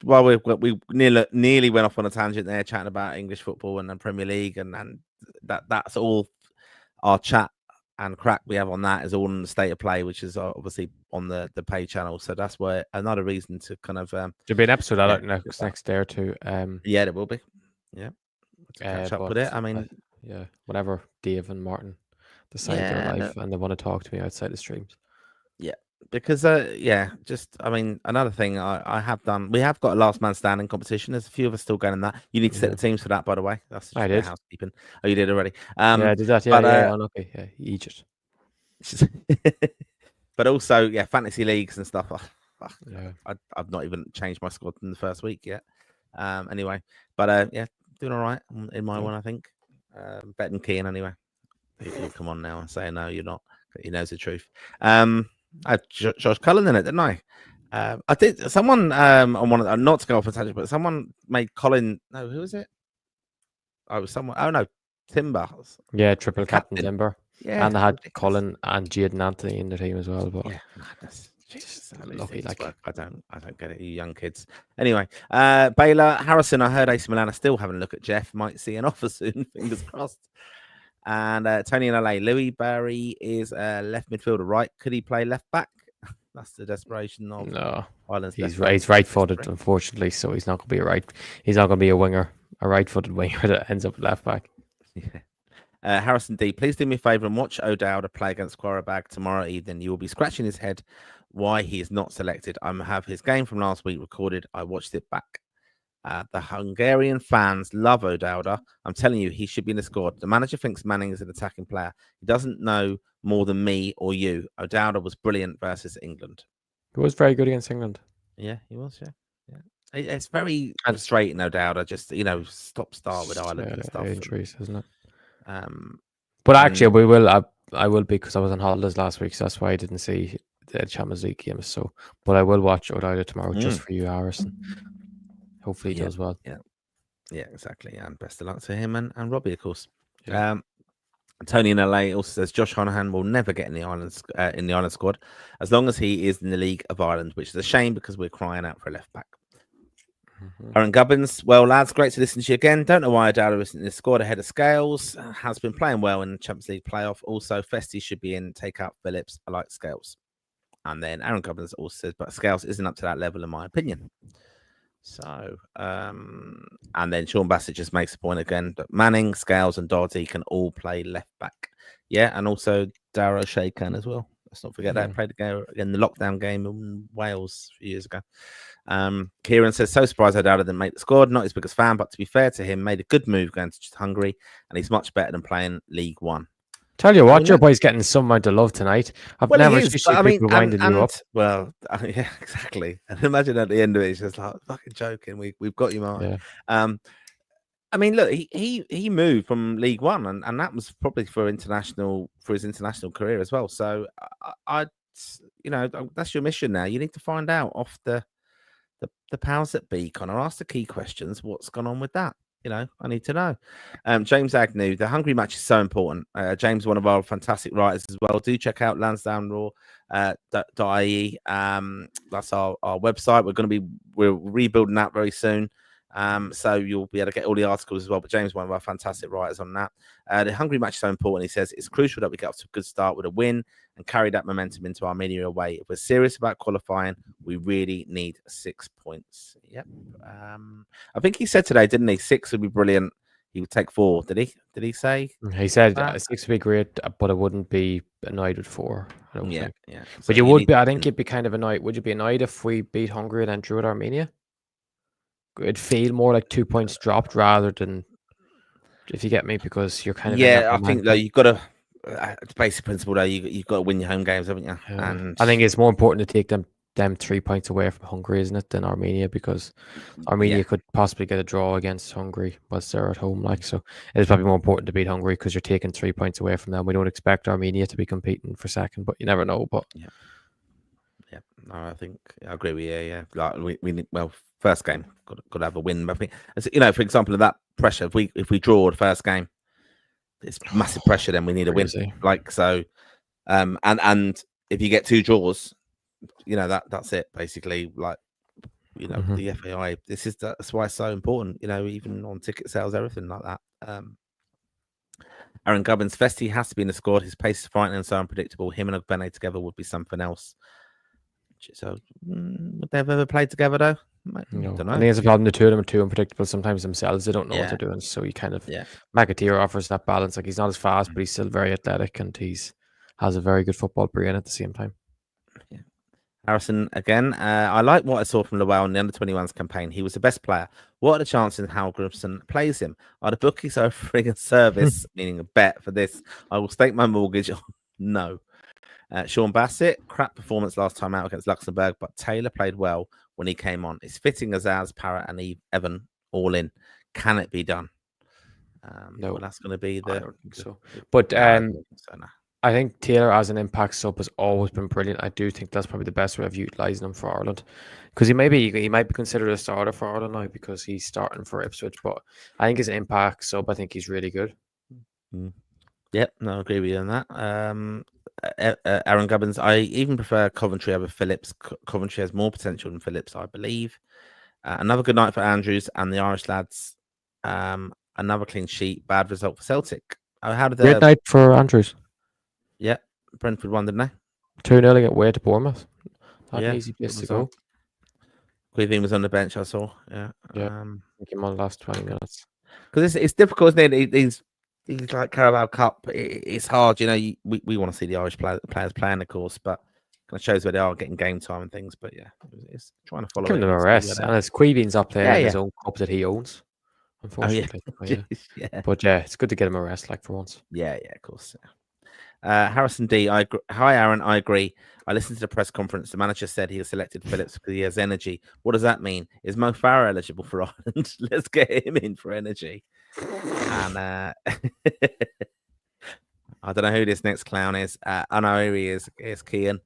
S1: while we nearly went off on a tangent there, chatting about English football and then Premier League, and that's all our chat and crack we have on that is all in the State of Play, which is obviously on the pay channel. So that's where another reason to kind of there'll
S2: be an episode out next day or two.
S1: There will be. Yeah, catch up with it. I mean,
S2: whenever Dave and Martin decide their life and they want to talk to me outside the streams.
S1: Yeah. Because another thing I have done, we have got a last man standing competition. There's a few of us still going in that. You need to set the teams for that, by the way. That's
S2: I did
S1: housekeeping. Oh, you did already.
S2: I did that. Okay. Yeah, Egypt.
S1: But also, fantasy leagues and stuff. I've not even changed my squad in the first week yet. Anyway, but doing all right in my one, I think. Betting Keane anyway. He'll come on now and say no, you're not. He knows the truth. I had Josh Cullen in it, didn't I? I did. Someone on one of not to go off a tangent, but someone made Colin. No, who was it? I was someone. Oh no, Timber.
S2: Yeah, triple captain Timber. Yeah, and they had Colin and Jaden Anthony in the team as well. But
S1: madness. Jesus, lucky. Like I don't get it. You young kids. Anyway, Baylor Harrison. I heard AC Milan are still having a look at Jeff. Might see an offer soon. Fingers crossed. And Tony in LA, Louis Barry is left midfielder, right? Could he play left back? That's the desperation of Ireland's.
S2: He's right-footed, unfortunately, so he's not going to be He's not going to be a winger, a right-footed winger that ends up left back.
S1: Yeah. Harrison D, please do me a favour and watch O'Dowd play against Quarabag tomorrow evening. You will be scratching his head why he is not selected. I have his game from last week recorded. I watched it back. The Hungarian fans love O'Dowd. I'm telling you, he should be in the squad. The manager thinks Manning is an attacking player. He doesn't know more than me or you. O'Dowd was brilliant versus England.
S2: He was very good against England.
S1: Yeah, he was, yeah. It's very frustrating, no doubt. I just stop start with Ireland and stuff.
S2: Injuries, isn't it?
S1: And,
S2: but actually, we will. I will be, because I was on holidays last week, so that's why I didn't see the Champions League games. So, but I will watch Odaida tomorrow just for you, Harrison. Hopefully, he does well.
S1: Yeah, exactly. And best of luck to him and Robbie, of course. Yeah. Tony in LA also says Josh Honohan will never get in the Ireland squad as long as he is in the League of Ireland, which is a shame because we're crying out for a left back. Aaron Gubbins, well, lads, great to listen to you again. Don't know why Adala isn't in the squad ahead of Scales. Has been playing well in the Champions League playoff. Also, Festy should be in. Take out Phillips. I like Scales. And then Aaron Gubbins also says, but Scales isn't up to that level, in my opinion. So, and then Sean Bassett just makes a point again that Manning, Scales, and Doherty can all play left back. Yeah, and also Darragh O'Shea can as well. Let's not forget that. Played again the lockdown game in Wales a few years ago. Kieran says, so surprised O'Dowd didn't make the squad. Not his biggest fan, but to be fair to him, made a good move going to Hungary, and he's much better than playing League One.
S2: Tell you what, your boy's getting some amount of love tonight. I've never seen people winding you up.
S1: Well, yeah, exactly. And imagine at the end of it, it's just like, fucking joking. We've got you, Mark. Yeah. I mean, look, he moved from League One, and that was probably for his international career as well. So I that's your mission now. You need to find out off the powers that be, Conor. Ask the key questions. What's gone on with that? I need to know. James Agnew, the Hungary match is so important. James, one of our fantastic writers as well. Do check out lansdowneroad.ie. That's our website. We're rebuilding that very soon. So you'll be able to get all the articles as well. But James, one of our fantastic writers on that. The Hungary match is so important. He says it's crucial that we get off to a good start with a win and carry that momentum into Armenia away. If we're serious about qualifying, we really need 6 points. Yep. I think he said today, didn't he? 6 would be brilliant. He would take 4. Did he? Did he say?
S2: He said 6 would be great, but I wouldn't be annoyed with 4. I don't think.
S1: Yeah. So
S2: but you would be. I think you'd be kind of annoyed. Would you be annoyed if we beat Hungary and then drew at Armenia? It'd feel more like 2 points dropped rather than, if you get me, because you're kind of
S1: I think though you've got to basic principle though you've got to win your home games, haven't you?
S2: Yeah. And I think it's more important to take them 3 points away from Hungary, isn't it, than Armenia, because Armenia could possibly get a draw against Hungary whilst they're at home. So it's probably more important to beat Hungary because you're taking 3 points away from them. We don't expect Armenia to be competing for second, but you never know. But
S1: no, I think I agree with you. Yeah, like we need, first game got to have a win. But I think, for example, of that pressure, if we draw the first game, it's massive pressure. Then we need a win. And if you get 2 draws, that's it basically. The FAI. That's why it's so important. Even on ticket sales, everything like that. Aaron Gubbins, Festy has to be in the squad. His pace is frightening and so unpredictable. Him and Ogbene together would be something else. So would they have ever played together though?
S2: No. I think it's a problem. The two of them are too unpredictable sometimes themselves. They don't know what they're doing. So you kind of McAteer offers that balance. Like, he's not as fast, but he's still very athletic, and has a very good football brain at the same time.
S1: Yeah. Harrison again. I like what I saw from Lowell in the under-21s campaign. He was the best player. What are the chances Hal Grimson plays him? Are the bookies offering a service, meaning a bet for this? I will stake my mortgage on no. Sean Bassett, crap performance last time out against Luxembourg, but Taylor played well when he came on. It's fitting Azaz, Parrott, and Evan all in. Can it be done?
S2: No,
S1: well, that's going to be the.
S2: I don't think so. But I think Taylor as an impact sub has always been brilliant. I do think that's probably the best way of utilising him for Ireland, because he might be considered a starter for Ireland now because he's starting for Ipswich. But I think as an impact sub, I think he's really good.
S1: Yep, no, I agree with you on that. Aaron Gubbins, I even prefer Coventry over Phillips. Coventry has more potential than Phillips, I believe. Another good night for Andrews and the Irish lads. Another clean sheet. Bad result for Celtic. How did they?
S2: Great night for Andrews.
S1: Yeah, Brentford won, didn't they?
S2: 2-0 away to Bournemouth. Not an easy place to go.
S1: Queeveen was on the bench, I saw. Yeah.
S2: I think him on the last 20 minutes.
S1: Because it's difficult, isn't it? These like Carabao Cup, it's hard. We want to see the Irish players playing, of course, but kind of shows where they are getting game time and things. But it's trying to follow.
S2: Give them a rest, and it's Queeveen's up there in his own cup that he owns. Unfortunately,
S1: yeah.
S2: But it's good to get him a rest, like, for once.
S1: Yeah, of course. Harrison D. Hi, Aaron. I agree. I listened to the press conference. The manager said he has selected Phillips because he has energy. What does that mean? Is Mo Farah eligible for Ireland? Let's get him in for energy. And I don't know who this next clown is. I know who he is. It's Kian.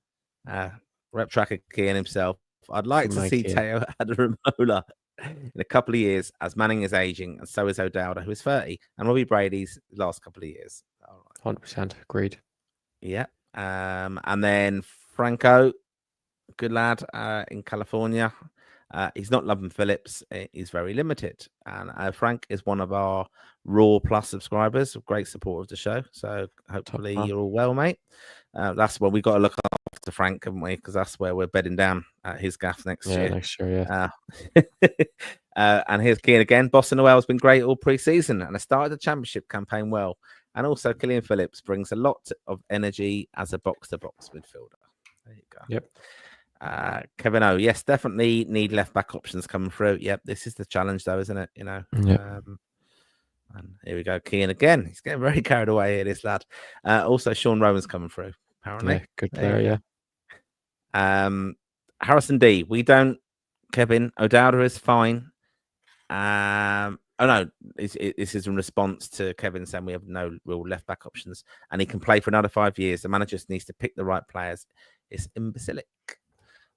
S1: Rep tracker Kian himself. I'd like to see Teo Adaramola in a couple of years as Manning is aging and so is O'Dowda, who is 30, and Robbie Brady's last couple of years.
S2: 100% agreed.
S1: Yeah. And then Franco, good lad in California. He's not loving Phillips. He's very limited. And Frank is one of our Raw Plus subscribers, great support of the show. So hopefully you're all well, mate. That's what we got to look after Frank, haven't we? Because that's where we're bedding down his gaff next year.
S2: Next year, yeah.
S1: And here's Keane again. Boston Noel has been great all pre-season and has started the championship campaign well. And also, Killian Phillips brings a lot of energy as a box-to-box midfielder. There you go.
S2: Yep.
S1: Kevin O, yes, definitely need left-back options coming through. Yep, this is the challenge, though, isn't it? You know.
S2: Yep.
S1: And here we go, Keane again. He's getting very carried away here, this lad. Also, Sean Rowan's coming through. Apparently,
S2: good player. Yeah.
S1: Harrison D, we don't. Kevin O'Dowda is fine. Oh no, this is in response to Kevin saying we have no real left back options and he can play for another 5 years. The manager just needs to pick the right players. It's imbecilic.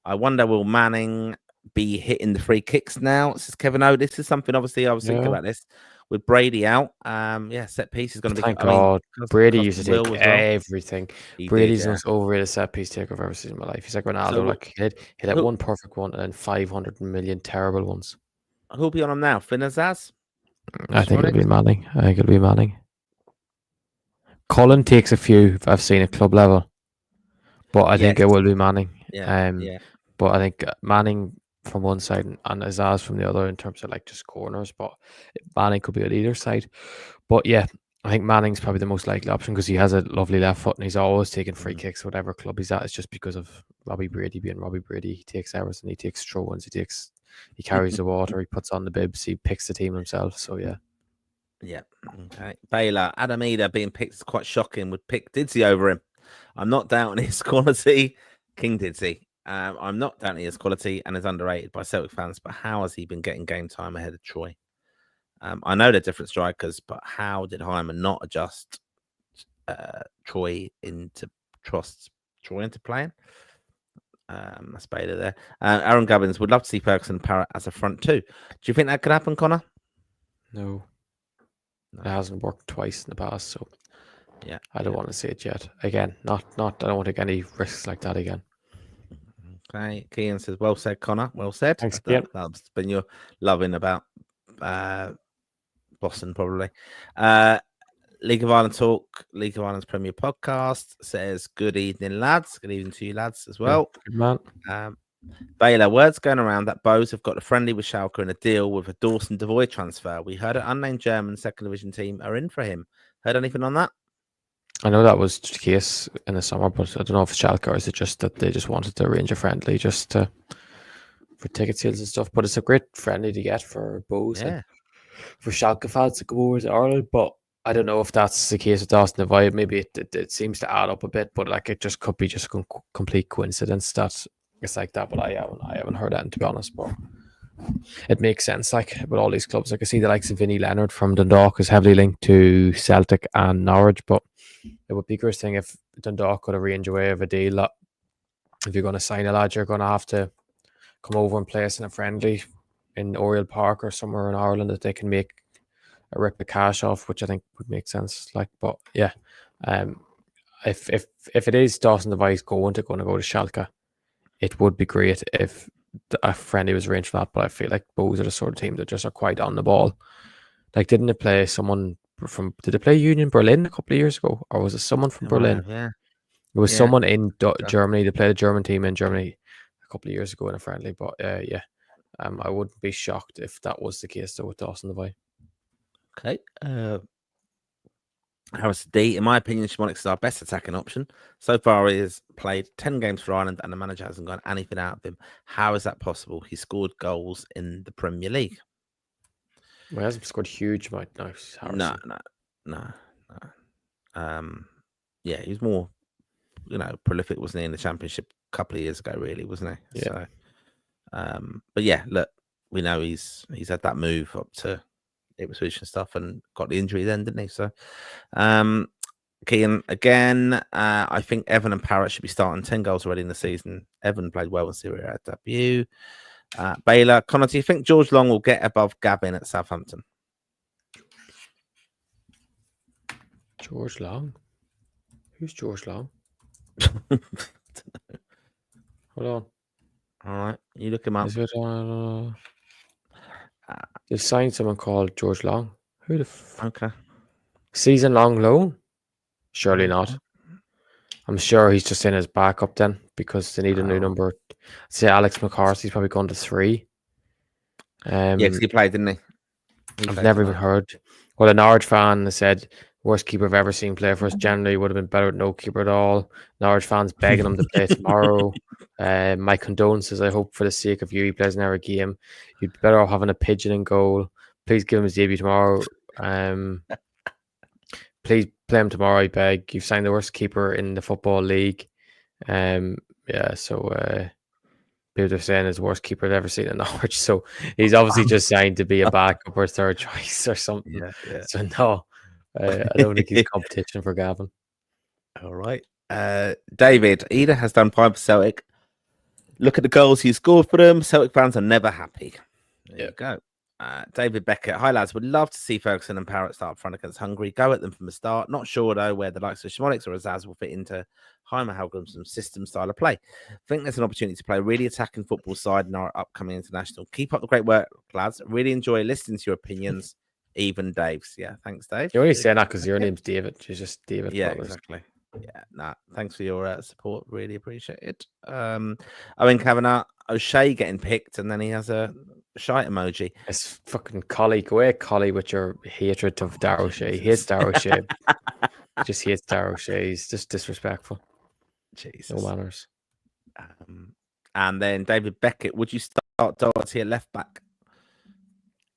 S1: I wonder, will Manning be hitting the free kicks now? This is Kevin O. This is something obviously I was thinking about this with Brady out. Set piece is going to be.
S2: Thank God. Brady used to take everything. Brady's the most overrated set piece taker I've ever seen in my life. He's like Ronaldo. So, like he had one perfect one and then 500 million terrible ones.
S1: Who'll be on him now? Finn Azaz?
S2: I think it'll be Manning. Cullen takes a few I've seen at club level, but I think it will be Manning. But I think Manning from one side and Azaz from the other in terms of like just corners, but Manning could be at either side. But yeah, I think Manning's probably the most likely option because he has a lovely left foot and he's always taking free kicks, whatever club he's at. It's just because of Robbie Brady being Robbie Brady. He takes Everton, he takes throw-ins, he carries the water, he puts on the bibs, he picks the team himself. So yeah.
S1: Yeah. Okay. Baylor, Adamida being picked is quite shocking. Would pick Didsey over him. I'm not doubting his quality. King Didsey. I'm not doubting his quality and is underrated by Celtic fans, but how has he been getting game time ahead of Troy? I know they're different strikers, but how did Hyman not adjust Troy into playing? That's Baylor there. Aaron Gubbins would love to see Ferguson and Parrott as a front two. Do you think that could happen, Connor?
S2: No. It hasn't worked twice in the past, so
S1: yeah,
S2: I don't want to see it yet. Again, not. I don't want to take any risks like that again.
S1: Okay, Kean says, "Well said, Connor. Well said."
S2: Thanks,
S1: that's been your loving about Boston, probably. League of Ireland Talk, League of Ireland's Premier Podcast says, "Good evening, lads. Good evening to you, lads, as well."
S2: Good man.
S1: Baylor, words going around that Bows have got a friendly with Schalke and a deal with a Dawson Devoy transfer. We heard an unnamed German second division team are in for him. Heard anything on that?
S2: I know that was the case in the summer, but I don't know if it's Schalke or is it just that they just wanted to arrange a friendly just for ticket sales and stuff. But it's a great friendly to get for Bows and for Schalke fans to come over to Ireland. But I don't know if that's the case with Dawson Devoy. Maybe it seems to add up a bit, but like it just could be just a complete coincidence that it's like that, but I haven't heard that, to be honest. But it makes sense, like with all these clubs. Like I see the likes of Vinnie Leonard from Dundalk is heavily linked to Celtic and Norwich, but it would be a great thing if Dundalk could arrange a way of a deal that if you're going to sign a lad, you're going to have to come over and play us in a friendly in Oriel Park or somewhere in Ireland that they can make a rip of cash off, which I think would make sense. Like, but yeah, if it is Dawson Devoy going to go to Schalke, it would be great if a friendly was arranged for that, but I feel like Bows are the sort of team that just are quite on the ball. Like, didn't they play someone did they play Union Berlin a couple of years ago? Or was it someone from Berlin?
S1: Yeah.
S2: It was someone in Germany. They played a German team in Germany a couple of years ago in a friendly, but I wouldn't be shocked if that was the case though with Dawson Devoy.
S1: Okay. Harris D, in my opinion, Shimonik is our best attacking option. So far, he has played 10 games for Ireland and the manager hasn't got anything out of him. How is that possible? He scored goals in the Premier League.
S2: Well, he hasn't scored huge amount now.
S1: No. yeah, he was more, prolific, wasn't he, in the Championship a couple of years ago, really, wasn't he?
S2: Yeah.
S1: So, but yeah, look, we know he's had that move up to Ipswich and stuff, and got the injury then, didn't he? So, Kean again. I think Evan and Parrott should be starting. 10 goals already in the season. Evan played well in Serie A debut. Baylor, Conor, do you think George Long will get above Gavin at Southampton?
S2: George Long? Who's George Long? Hold on.
S1: All right, you look him up.
S2: Is it they've signed someone called George Long. Who the
S1: Okay.
S2: Season long loan? Surely not. I'm sure he's just in as backup then, because they need a new number. Say Alex McCarthy's probably gone to 3.
S1: Yeah, because he played, didn't he?
S2: I've never even heard. Well, a Norwich fan said, worst keeper I've ever seen play for us. Generally would have been better with no keeper at all. Norwich fans begging him to play tomorrow. My condolences. I hope for the sake of you, he plays another game. You'd be better off having a pigeon in goal. Please give him his debut tomorrow. Please play him tomorrow, I beg. You've signed the worst keeper in the Football League. So people are saying is the worst keeper I've ever seen in Norwich. So he's obviously just signed to be a backup or third choice or something.
S1: Yeah.
S2: So no, I don't think he's competition for Gavin.
S1: All right. David, Ida has done fine for Celtic. Look at the goals he scored for them. Celtic fans are never happy. There you go. David Beckett, hi lads, would love to see Ferguson and Parrott start up front against Hungary. Go at them from the start. Not sure though where the likes of Shmolix or Azaz will fit into Heimer Helgrimson's system style of play. I think there's an opportunity to play a really attacking football side in our upcoming international. Keep up the great work, lads. Really enjoy listening to your opinions. Even Dave's. Yeah, thanks, Dave.
S2: You're only saying that because your name's David. You're just David.
S1: Yeah, exactly. Yeah, thanks for your support. Really appreciate it. Owen Kavanagh, O'Shea getting picked, and then he has a shite emoji.
S2: It's fucking Collie. Go away, Collie, with your hatred of Dar O'Shea. He hates Dar O'Shea. Just hates Dar O'Shea. He's just disrespectful.
S1: Jesus.
S2: No manners.
S1: And then David Beckett, would you start Doherty at left back?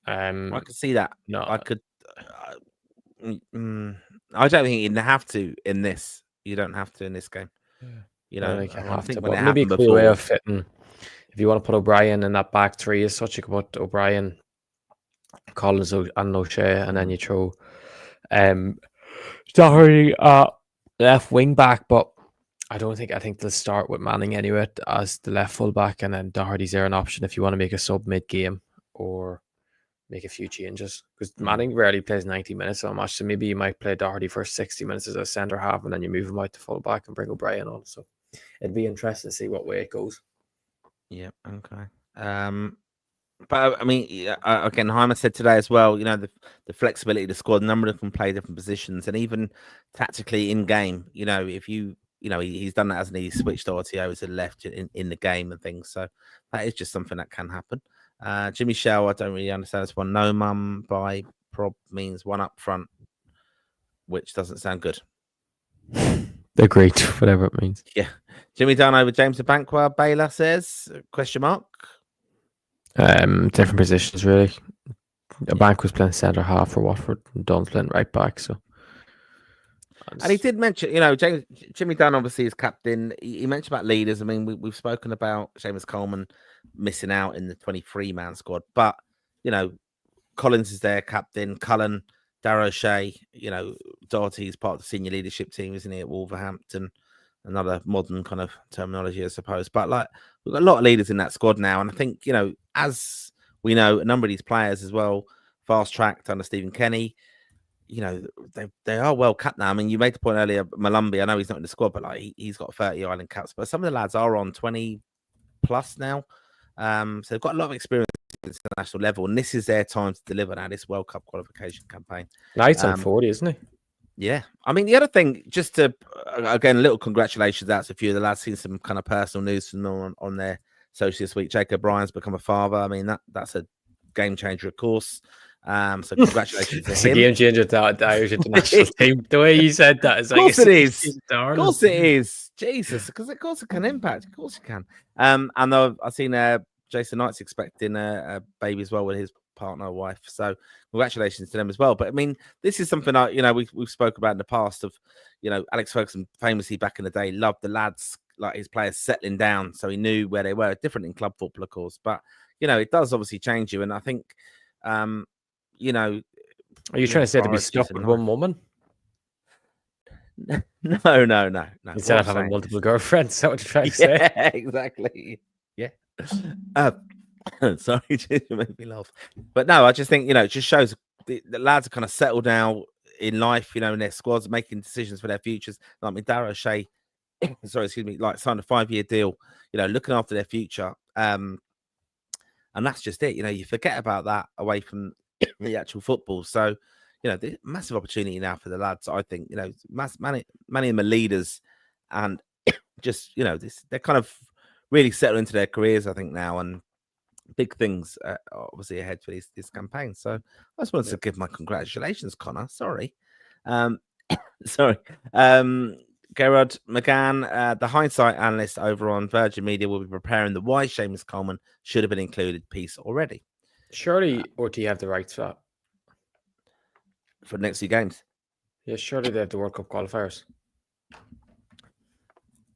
S1: I could see that.
S2: No,
S1: I could. I don't think you'd have to in this. You don't have to in this game.
S2: I think when it maybe a cool way of fitting. If you want to put O'Brien in that back 3 as such, you could put O'Brien, Collins, and O'Shea, and then you throw Doherty left wing back. But I think they'll start with Manning anyway as the left full back, and then Doherty's there an option if you want to make a sub mid game or make a few changes, because Manning rarely plays 90 minutes on a match, so maybe you might play Doherty for 60 minutes as a centre half, and then you move him out to full back and bring O'Brien on. So it'd be interesting to see what way it goes.
S1: Yeah, okay. But I mean, again, Heimer said today as well, the flexibility of the squad, a number of them can play different positions, and even tactically in game, if he's done that, hasn't he? He switched Doherty over to the left in the game and things. So that is just something that can happen. Jimmy Shell, I don't really understand this one. No mum by prob means one up front, which doesn't sound good.
S2: Agreed, whatever it means.
S1: Yeah. Jimmy Dunn over James Abankwah, Baylor says, question mark?
S2: Different positions, really. Abankwah's playing centre half for Watford, and Dunn's playing right back. So,
S1: and he did mention, Jimmy Dunn obviously is captain. He mentioned about leaders. I mean, we've spoken about Sheamus Coleman missing out in the 23-man squad, but Collins is there, captain. Cullen, Dar O'Shea, Doherty's part of the senior leadership team, isn't he, at Wolverhampton? Another modern kind of terminology, I suppose. But we've got a lot of leaders in that squad now, and I think as we know, a number of these players as well, fast tracked under Stephen Kenny. They are well capped now. I mean, you made the point earlier, Malumbi, I know he's not in the squad, but he's got 30 Ireland caps. But some of the lads are on 20 plus now. So they've got a lot of experience at the international level, and this is their time to deliver now, this World Cup qualification campaign.
S2: Knight's on 40, isn't he?
S1: Yeah. I mean, the other thing, just to, again, a little congratulations out to a few of the lads, seen some kind of personal news from them on their social this week. Jacob Bryan's become a father. I mean, that's a game changer, of course. So congratulations to him.
S2: It's a game changer to the Irish international team. The way you said that is like,
S1: of course it is. Of course it is. Jesus, because of course it can impact. Of course it can. And I've seen Jason Knight's expecting a baby as well with his partner, wife. So congratulations to them as well. But I mean, this is something we've spoke about in the past of, Alex Ferguson famously back in the day loved the lads, like his players settling down, so he knew where they were. Different in club football, of course, but it does obviously change you. And I think, are
S2: you trying to say to be stuck with one woman?
S1: No.
S2: Instead of having multiple girlfriends, is that what you're trying to say?
S1: Yeah, exactly. Yeah. Sorry, you made me laugh. But no, I just think, it just shows the lads are kind of settled now in life, in their squads, making decisions for their futures. Like Darragh O'Shea, like signed a 5-year deal, looking after their future. And that's just it. You forget about that away from the actual football. So, the massive opportunity now for the lads. I think, many of them are leaders, and just, they're kind of really settled into their careers, I think, now, and big things obviously ahead for this campaign. So I just wanted to give my congratulations, Conor. Sorry. Gerard McGann, the hindsight analyst over on Virgin Media, will be preparing the why Sheamus Coleman should have been included piece already.
S2: Surely, or do you have the rights for that?
S1: For the next few games?
S2: Yeah, surely they have the World Cup qualifiers.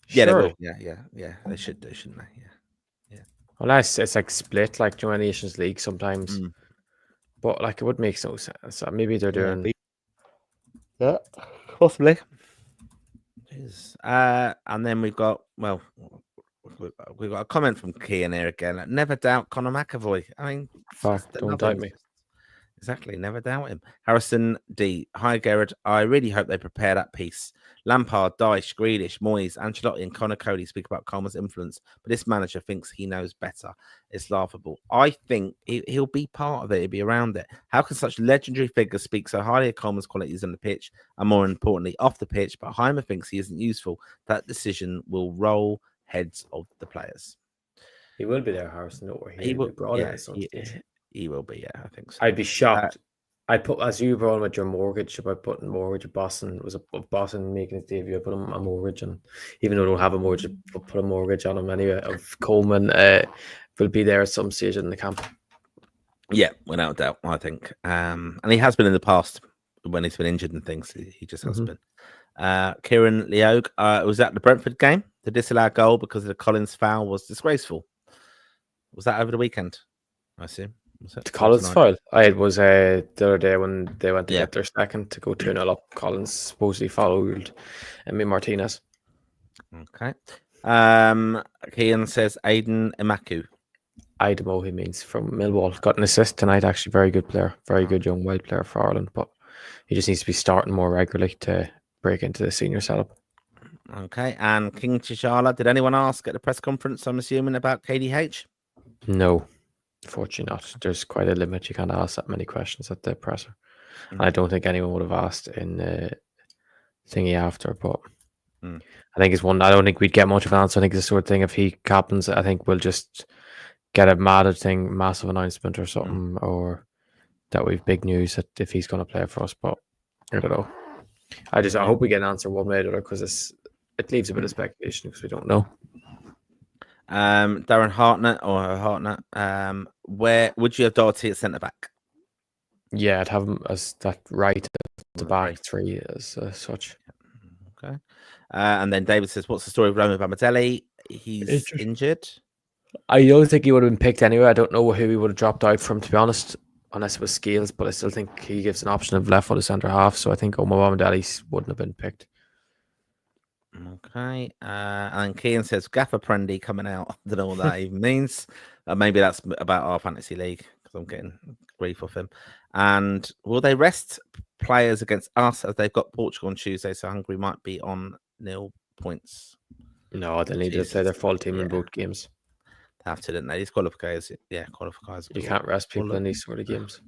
S1: Yeah, they will. Yeah. They should do, shouldn't they? Yeah.
S2: Unless it's like split, like Joint Nations League sometimes. But like it would make no sense. So maybe they're doing.
S1: Yeah, possibly. And then we've got a comment from Kean here again. Never doubt Conor McAvoy. I mean,
S2: don't doubt me.
S1: Exactly, never doubt him. Harrison D. Hi, Gerard. I really hope they prepare that piece. Lampard, Dyche, Grealish, Moyes, Ancelotti, and Conor Cody speak about Coleman's influence, but this manager thinks he knows better. It's laughable. I think he'll be part of it. He'll be around it. How can such legendary figures speak so highly of Coleman's qualities on the pitch, and more importantly, off the pitch, but Heimer thinks he isn't useful? That decision will roll heads of the players.
S2: He will be there, Harrison. He will.
S1: He will be, yeah, I think so.
S2: I'd be shocked. I put, as you brought with your mortgage, about putting mortgage of Boston, Boston making his debut, I put him a mortgage, and even though I don't have a mortgage, I put a mortgage on him anyway. Of Coleman will be there at some stage in the camp.
S1: Yeah, without doubt, I think. And he has been in the past when he's been injured and things. He just has been. Kieran Leog was at the Brentford game. The disallowed goal because of the Collins foul was disgraceful. Was that over the weekend? I assume.
S2: The Collins foul. It was the other day when they went to get their second to go 2-0 up. Collins supposedly fouled Martinez.
S1: Okay. Kian says Aiden Emaku.
S2: Idemo, he means, from Millwall. Got an assist tonight, actually. Very good player. Very good young wild player for Ireland. But he just needs to be starting more regularly to break into the senior setup.
S1: Okay. And King T'Challa, did anyone ask at the press conference, I'm assuming, about KDH?
S2: No. Fortunately not. There's quite a limit. You can't ask that many questions at the presser. And I don't think anyone would have asked in the thingy after, but I think it's one. I don't think we'd get much of an answer. I think it's the sort of thing, if he captains, I think we'll just get a massive announcement or something, or that we've big news that if he's going to play for us, but I don't know. I hope we get an answer one way or the other, because it leaves a bit of speculation because we don't know.
S1: Darren Hartnett, where would you have Doherty at centre back?
S2: Yeah, I'd have him as that right at the back three as such.
S1: Okay. And then David says, what's the story of Roman Bamadelli? He's injured.
S2: I don't think he would have been picked anyway. I don't know who he would have dropped out from, to be honest, unless it was Scales, but I still think he gives an option of left footed centre half, so I think Omar Bamadelli wouldn't have been picked.
S1: Okay. And Kian says Gaffer Prendy coming out. I don't know what that even means. Maybe that's about our fantasy league, because I'm getting grief off him. And will they rest players against us, as they've got Portugal on Tuesday, so Hungary might be on 0 points?
S2: No, they need to play their full team in both games.
S1: They have to, don't they? These qualifiers,
S2: You can't rest people in these sort of games.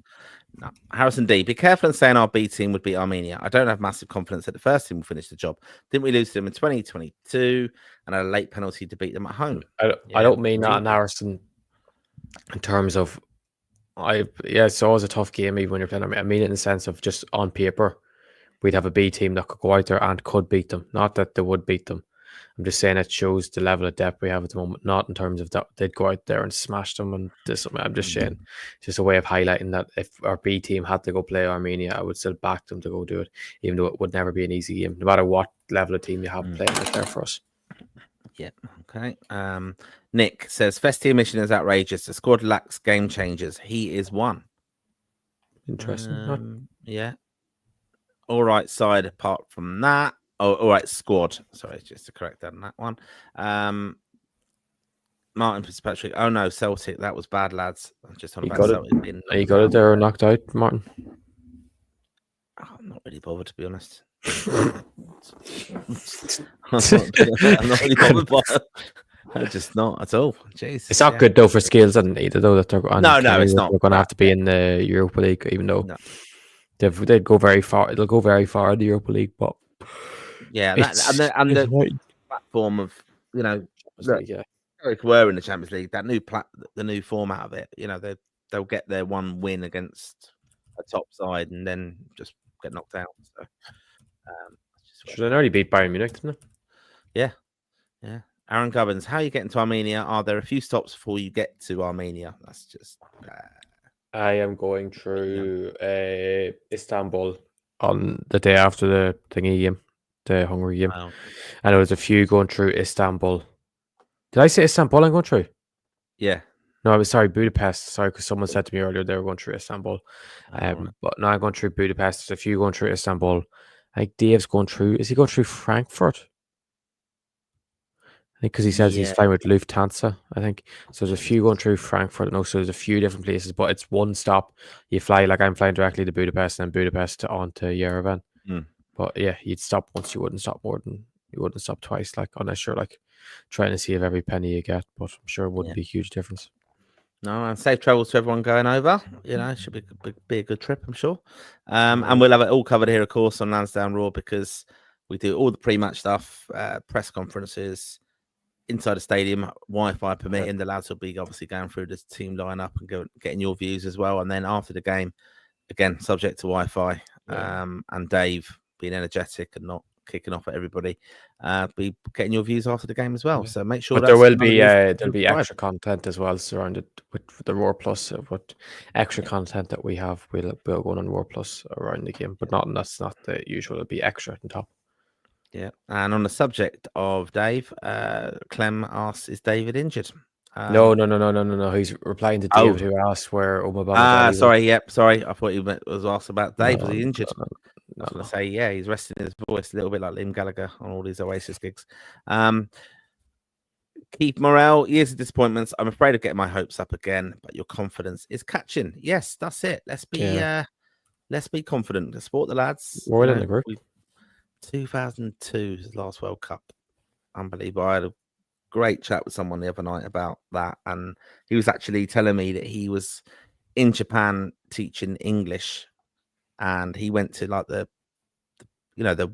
S1: No. Harrison D. Be careful in saying our B team would beat Armenia. I don't have massive confidence that the first team will finish the job. Didn't we lose to them in 2022 and had a late penalty to beat them at home?
S2: I don't mean that in Harrison in terms of it's always a tough game even when you're playing. I mean it in the sense of just on paper, we'd have a B team that could go out there and could beat them. Not that they would beat them. I'm just saying it shows the level of depth we have at the moment, not in terms of that they'd go out there and smash them and this. I'm just saying it's just a way of highlighting that if our B team had to go play Armenia, I would still back them to go do it, even though it would never be an easy game, no matter what level of team you have playing out there for us.
S1: Yeah. Okay. Nick says Festia mission is outrageous. The squad lacks game changers. He is one.
S2: Interesting.
S1: Yeah. All right. Side apart from that. Oh, all right. Squad. Sorry, just to correct that on that one. Martin Fitzpatrick. Oh no, Celtic. That was bad, lads. I'm just talking about Celtic.
S2: You got it there knocked out, Martin.
S1: I'm not really bothered, to be honest. I'm not really bothered by it. I'm just not at all. Jeez.
S2: It's not good though for skills and either though that they're
S1: no, it's not.
S2: They're going to have to be in the Europa League, even though they'd go very far. It'll go very far in the Europa League, but
S1: yeah, and the platform of Eric were in the Champions League. That the new format of it. They'll get their one win against a top side and then just get knocked out. So.
S2: Should they already beat Bayern Munich, didn't
S1: they? Yeah. Aaron Gubbins, how are you getting to Armenia? Are there a few stops before you get to Armenia? That's just.
S2: I am going through Istanbul on the day after the thingy game, the Hungary game. Wow. And there was a few going through Istanbul. Did I say Istanbul I'm going through?
S1: Yeah.
S2: No, I was sorry, Budapest. Sorry, because someone said to me earlier they were going through Istanbul. But now I'm going through Budapest. There's a few going through Istanbul. I think Dave's going through. Is he going through Frankfurt? I think because he says he's flying with Lufthansa. I think so. There's a few going through Frankfurt. No, so there's a few different places, but it's one stop. You fly like I'm flying directly to Budapest and then Budapest on to Yerevan. But yeah, you'd stop once. You wouldn't stop more than you wouldn't stop twice. Like unless you're like trying to save every penny you get, but I'm sure it wouldn't be a huge difference.
S1: No, and safe travels to everyone going over. It should be a good trip, I'm sure. And we'll have it all covered here, of course, on Lansdowne Raw because we do all the pre-match stuff, press conferences, inside the stadium, Wi-Fi permitting. The lads will be obviously going through the team lineup and getting your views as well. And then after the game, again, subject to Wi-Fi, and Dave being energetic and not kicking off at everybody, be getting your views after the game as well. So make sure.
S2: But there will be extra content as well surrounded with the Roar Plus. What extra content that we have, we'll go on Roar Plus around the game, but that's not the usual. It'll be extra on top.
S1: Yeah, and on the subject of Dave, Clem asks, "Is David injured?"
S2: No. He's replying to David who asked where Omabama.
S1: Sorry. I thought he was asked about Dave. Was he injured? I was going to say, he's resting his voice a little bit like Liam Gallagher on all these Oasis gigs. Keith Morrell, years of disappointments. I'm afraid of getting my hopes up again, but your confidence is catching. Yes, that's it. Let's be confident. Let's support the lads.
S2: We're in the group.
S1: 2002 is the last World Cup. Unbelievable. I had a great chat with someone the other night about that, and he was actually telling me that he was in Japan teaching English, and he went to like the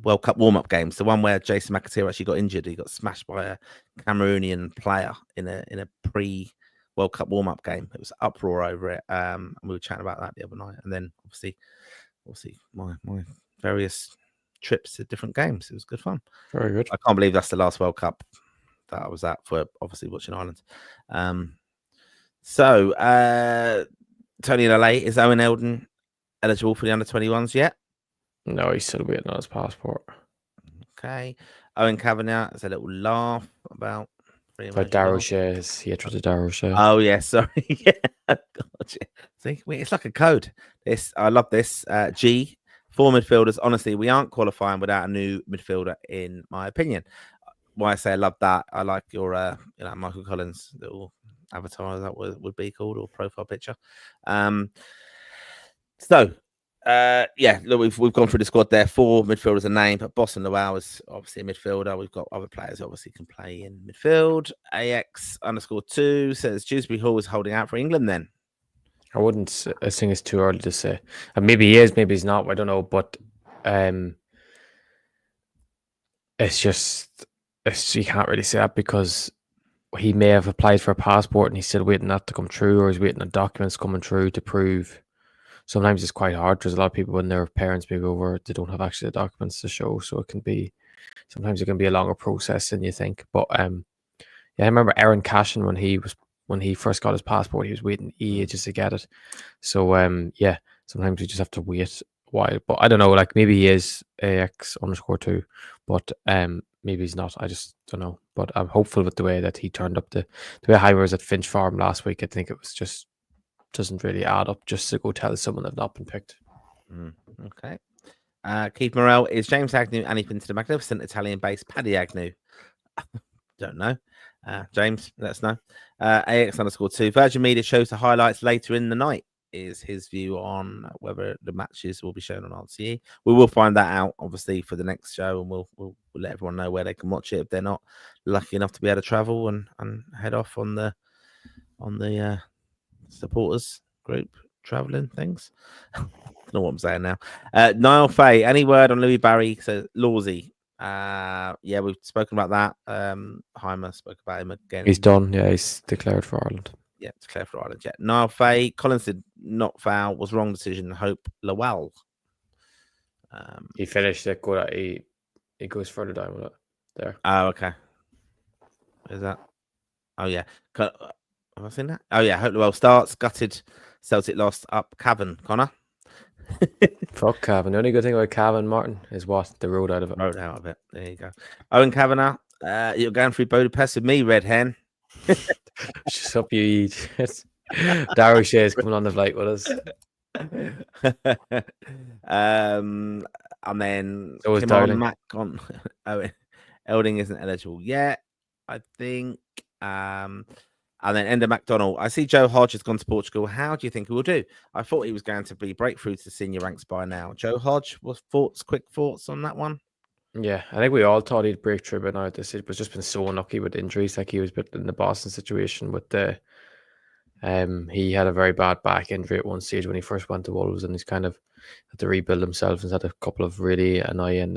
S1: World Cup warm-up games, the one where Jason McAteer actually got injured. He got smashed by a Cameroonian player in a pre-World Cup warm-up game. It was uproar over it. And we were chatting about that the other night, and then obviously my various trips to different games. It was good fun.
S2: Very good.
S1: I can't believe that's the last World Cup that I was at for obviously watching Ireland. So Tony in LA, is Owen Eldon eligible for the under-21s yet?
S2: No, he's still waiting on his passport.
S1: Okay. Owen Kavanagh has a little laugh about
S2: Darrow shares. He entered the Darrow share.
S1: Oh yeah, sorry. Yeah, gotcha. See, it's like a code. I love this. G, 4 midfielders. Honestly, we aren't qualifying without a new midfielder, in my opinion. Why I say I love that, I like your Michael Collins little avatar, that would be called, or profile picture. Look, we've gone through the squad there. 4 midfielders are named, but Boston Lowell is obviously a midfielder. We've got other players who obviously can play in midfield. AX_2 says Dewsbury Hall is holding out for England then.
S2: I wouldn't. I think it's too early to say. And maybe he is, maybe he's not. I don't know. But it's just you can't really say that because he may have applied for a passport and he's still waiting that to come through, or he's waiting on documents coming through to prove. Sometimes it's quite hard because a lot of people, when their parents move over, they don't have actually the documents to show. So it can be sometimes it can be a longer process than you think. But yeah, I remember Aaron Cashin when he first got his passport, he was waiting ages to get it. So yeah, sometimes you just have to wait a while. But I don't know, like maybe he is AX_2, but maybe he's not. I just don't know. But I'm hopeful with the way that he turned up, the way Jaime was at Finch Farm last week. I think it was just doesn't really add up just to go tell someone they've not been picked.
S1: Okay. Keith Morrell, is James Agnew anything to the magnificent Italian-based Paddy Agnew? Don't know. James, let us know. AX_2. Virgin Media shows the highlights later in the night. Is his view on whether the matches will be shown on RTE. We will find that out, obviously, for the next show, and we'll let everyone know where they can watch it if they're not lucky enough to be able to travel and head off on the supporters group traveling things. I don't know what I'm saying now. Niall Fay, any word on Louis Barry? So Lawsy. Yeah, we've spoken about that. Heimer spoke about him again.
S2: He's done. Yeah, he's declared for Ireland.
S1: Yeah, declared for Ireland. Yeah. Niall Fay, Collins did not foul, was wrong decision. Hope Lowell.
S2: He finished it good. He goes further down with it there.
S1: Oh, okay. Is that? Oh, yeah. Have I seen that? Oh, yeah. Hope Lowell starts. Gutted. Celtic lost up Cavan. Conor?
S2: Fuck Cavan. The only good thing about Cavan, Martin, is what? The road out of it.
S1: Road out of it. There you go. Owen Kavanagh, you're going through Budapest with me, Red Hen.
S2: Just hope you eat. Darrow Shea's coming on the flight with us.
S1: And then
S2: So is
S1: Kim
S2: Darling.
S1: Mac on Elding isn't eligible yet, I think. And then Ender McDonald. I see Joe Hodge has gone to Portugal. How do you think he will do? I thought he was going to be breakthrough to senior ranks by now. Joe Hodge, quick thoughts on that one?
S2: Yeah, I think we all thought he'd break through by now. This was just been so unlucky with injuries. Like he was in the Boston situation with the he had a very bad back injury at one stage when he first went to Wolves, and he's kind of had to rebuild himself and had a couple of really annoying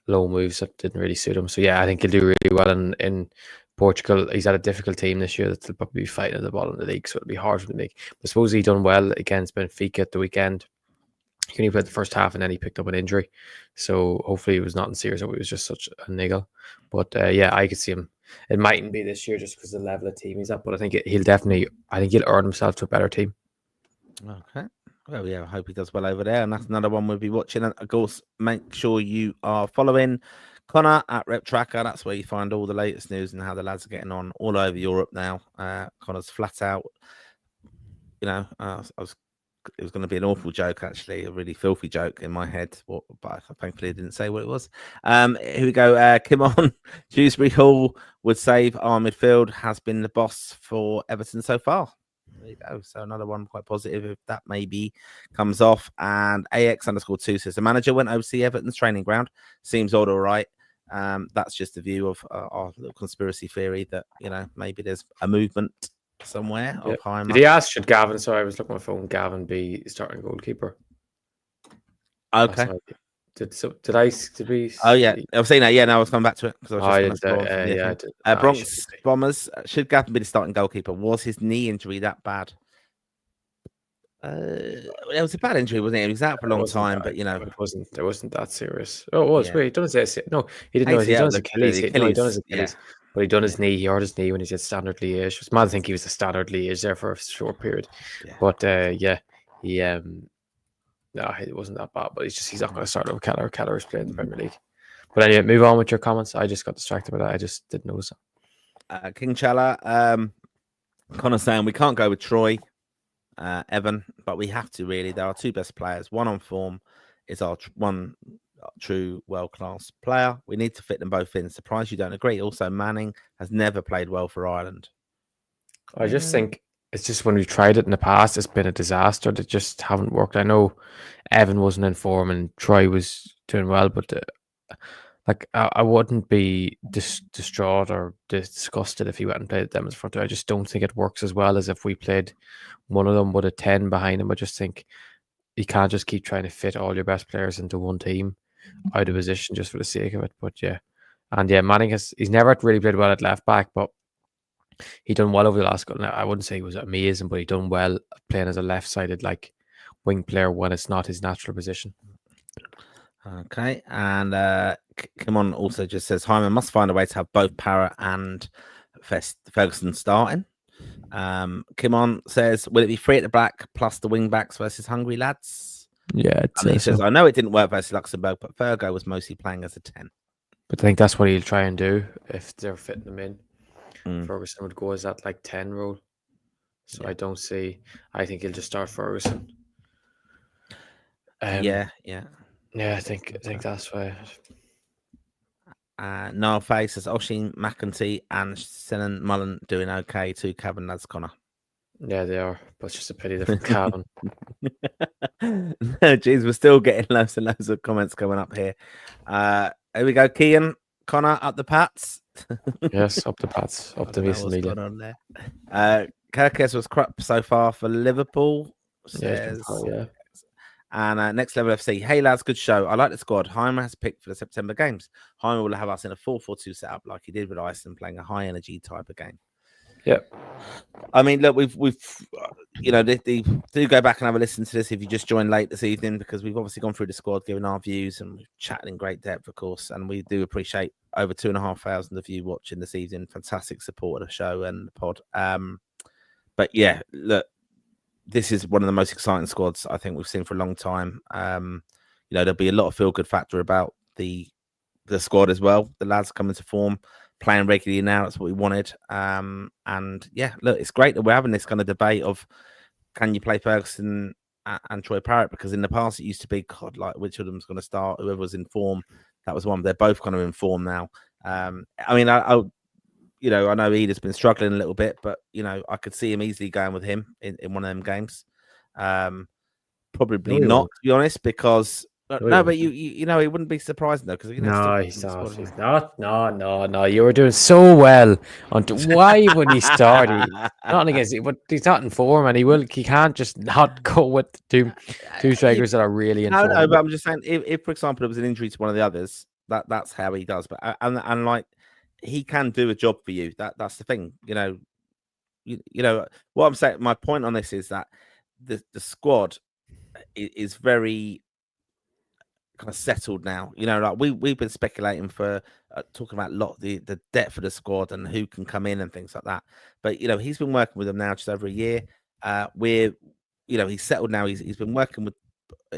S2: low moves that didn't really suit him. So yeah, I think he'll do really well in Portugal. He's had a difficult team this year that'll probably be fighting at the bottom of the league, so it'll be hard for him to make. I suppose he done well against Benfica at the weekend. He only played the first half and then he picked up an injury. So hopefully it was nothing serious. It was just such a niggle. But yeah, I could see him. It mightn't be this year just because of the level of team he's at, but I think he'll earn himself to a better team.
S1: Okay. Well, yeah, I hope he does well over there. And that's another one we'll be watching. And of course, make sure you are following Conor at Rep Tracker. That's where you find all the latest news and how the lads are getting on all over Europe now. Conor's flat out. You know, it was going to be an awful joke, actually, a really filthy joke in my head, but thankfully I didn't say what it was. Here we go. Kim on. Dewsbury Hall would save our midfield, has been the boss for Everton so far. There you go. So another one quite positive if that maybe comes off. And AX_2 says the manager went over to see Everton's training ground. Seems all right. That's just a view of our little conspiracy theory that, you know, maybe there's a movement somewhere.
S2: Yeah. Did he ask, should Gavin, sorry, I was looking at my phone, Gavin be starting goalkeeper?
S1: Okay.
S2: Did we?
S1: Oh, yeah. I've seen that. Yeah, no, I was coming back to it. Because I was just Bronx Bombers, should Gavin be the starting goalkeeper? Was his knee injury that bad? It was a bad injury, wasn't it? He was out for a long time, but you know,
S2: it wasn't that serious. Oh, it was. Yeah. Wait, he done his no, he didn't know. He done his Achilles. No, he done his Achilles. Yeah. But he done his knee. He hurt his knee when he did standard Liège. It was mad to think he was a standard Liège there for a short period. Yeah. But yeah, he no, it wasn't that bad. But he's not going to start over Keller. Keller's playing the Premier League. But anyway, move on with your comments. I just got distracted by that. I just didn't notice
S1: it. King Chella, Conor saying we can't go with Troy, Evan, but we have to really. There are two best players. One on form is our one true world-class player. We need to fit them both in. Surprised you don't agree. Also, Manning has never played well for Ireland.
S2: I just think it's just when we've tried it in the past, it's been a disaster. That just haven't worked. I know Evan wasn't in form and Troy was doing well, but like I wouldn't be distraught or disgusted if he went and played them as front. I just don't think it works as well as if we played one of them with a 10 behind him. I just think you can't just keep trying to fit all your best players into one team out of position just for the sake of it. But yeah, and yeah, Manning he's never really played well at left back, but he done well over the last couple. I wouldn't say he was amazing, but he done well playing as a left-sided like wing player when it's not his natural position.
S1: Okay, and Kim on also just says Hyman must find a way to have both Parrott and Ferguson starting. Kim on says, will it be 3 at the back plus the wing backs versus Hungary lads?
S3: Yeah,
S1: and he says, I know it didn't work versus Luxembourg, but Fergo was mostly playing as a 10.
S2: But I think that's what he'll try and do if they're fitting them in. Ferguson would go as that like 10 role. So I don't see. I think he'll just start Ferguson.
S1: Yeah.
S2: I think that's why.
S1: Niall Fay says Oshin, McEntee, and Senan Mullen doing okay too. Cavan lads, Conor.
S2: Yeah, they are, but it's just a pity they're from Cavan.
S1: Jeez, we're still getting loads and loads of comments coming up here. Here we go, Cian, Conor, up the Pats.
S2: Yes, up the Pats, up the Vista Media.
S1: On there. Kirkes was crap so far for Liverpool. Says,
S2: yeah.
S1: And Next Level FC. Hey lads, good show. I like the squad. Heimer has picked for the September games. Heimer will have us in a 4-4-2 setup like he did with Iceland, playing a high energy type of game.
S2: Yep.
S1: I mean, look, we've do go back and have a listen to this if you just joined late this evening, because we've obviously gone through the squad, giving our views, and we've chatted in great depth, of course. And we do appreciate over 2,500 of you watching this evening. Fantastic support of the show and the pod. But yeah, look, this is one of the most exciting squads I think we've seen for a long time. There'll be a lot of feel-good factor about the squad as well. The lads coming to form, playing regularly now. That's what we wanted. And yeah, look, it's great that we're having this kind of debate of can you play Ferguson and Troy Parrott, because in the past it used to be, God, like which of them's going to start? Whoever was in form, that was one. They're both kind of in form now. I mean, I know Eda's been struggling a little bit, but I could see him easily going with him in one of them games. Probably not, to be honest, because but it wouldn't be surprising though, because
S2: he's not. No. You were doing so well. Why would he start? Not against it, but he's not in form, and he can't just not go with two strikers that are really in form.
S1: No, but I'm just saying, if for example there was an injury to one of the others, that's how he does. But and like he can do a job for you. That's the thing. What I'm saying. My point on this is that the squad is very kind of settled now. Like we've been speculating for talking about the depth of the squad and who can come in and things like that. But he's been working with them now just over a year. He's settled now. He's been working with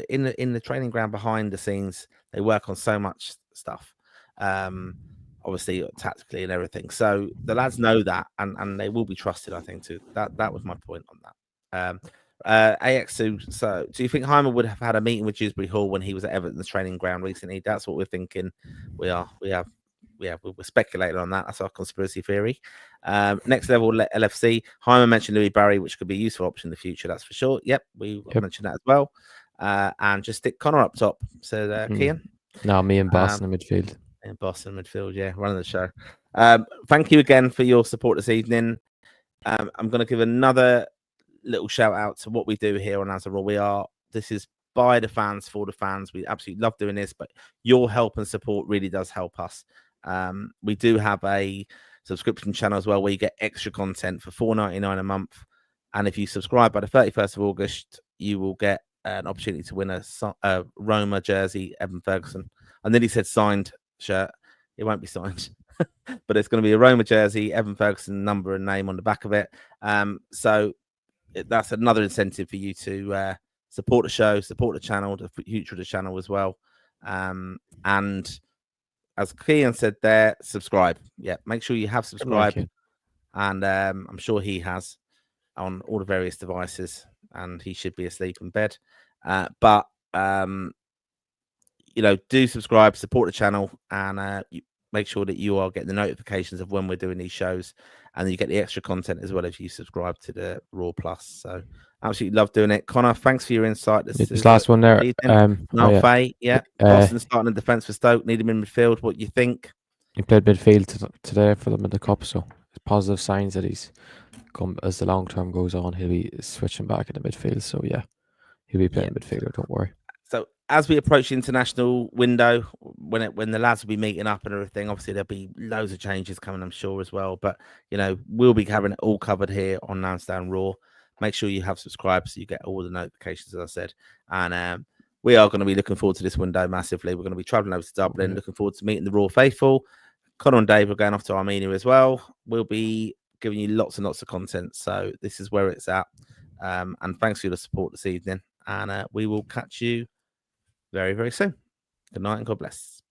S1: in the training ground behind the scenes. They work on so much stuff, obviously tactically and everything. So the lads know that, and they will be trusted. I think too. That was my point on that. AX2, so do you think Heimer would have had a meeting with Dewsbury Hall when he was at Everton's training ground recently? That's what we're thinking. We're speculating on that. That's our conspiracy theory. Next Level LFC, Heimer mentioned Louis Barry, which could be a useful option in the future, that's for sure. Yep, we mentioned that as well. And just stick Conor up top, said Cian.
S2: No, me and Boss in the midfield.
S1: And Boss in the midfield, yeah, running the show. Thank you again for your support this evening. I'm going to give another little shout out to what we do here on As a Raw. This is by the fans for the fans. We absolutely love doing this, but your help and support really does help us. We do have a subscription channel as well where you get extra content for $4.99 a month, and if you subscribe by the 31st of August, you will get an opportunity to win a Roma jersey, Evan Ferguson. I nearly said signed shirt. It won't be signed, but it's going to be a Roma jersey, Evan Ferguson number and name on the back of it. So that's another incentive for you to support the show, support the channel, the future of the channel as well. And as Cian said there, subscribe. Yeah, make sure you have subscribed. And I'm sure he has on all the various devices, and he should be asleep in bed. But do subscribe, support the channel, and make sure that you are getting the notifications of when we're doing these shows, and you get the extra content as well if you subscribe to the Raw Plus. So absolutely love doing it. Conor, thanks for your insight.
S2: This last one there.
S1: Faye, Boston starting in defence for Stoke, need him in midfield. What do you think?
S2: He played midfield today for them in the Cup, so it's positive signs that he's come as the long term goes on. He'll be switching back in the midfield. So yeah, he'll be playing midfielder. Don't worry.
S1: So as we approach the international window, when the lads will be meeting up and everything, obviously there'll be loads of changes coming, I'm sure, as well. But we'll be having it all covered here on Lansdowne Raw. Make sure you have subscribed so you get all the notifications, as I said. And we are going to be looking forward to this window massively. We're going to be traveling over to Dublin, looking forward to meeting the Raw faithful. Conor and Dave are going off to Armenia as well. We'll be giving you lots and lots of content. So this is where it's at. And thanks for your support this evening. And we will catch you very, very soon. Good night and God bless.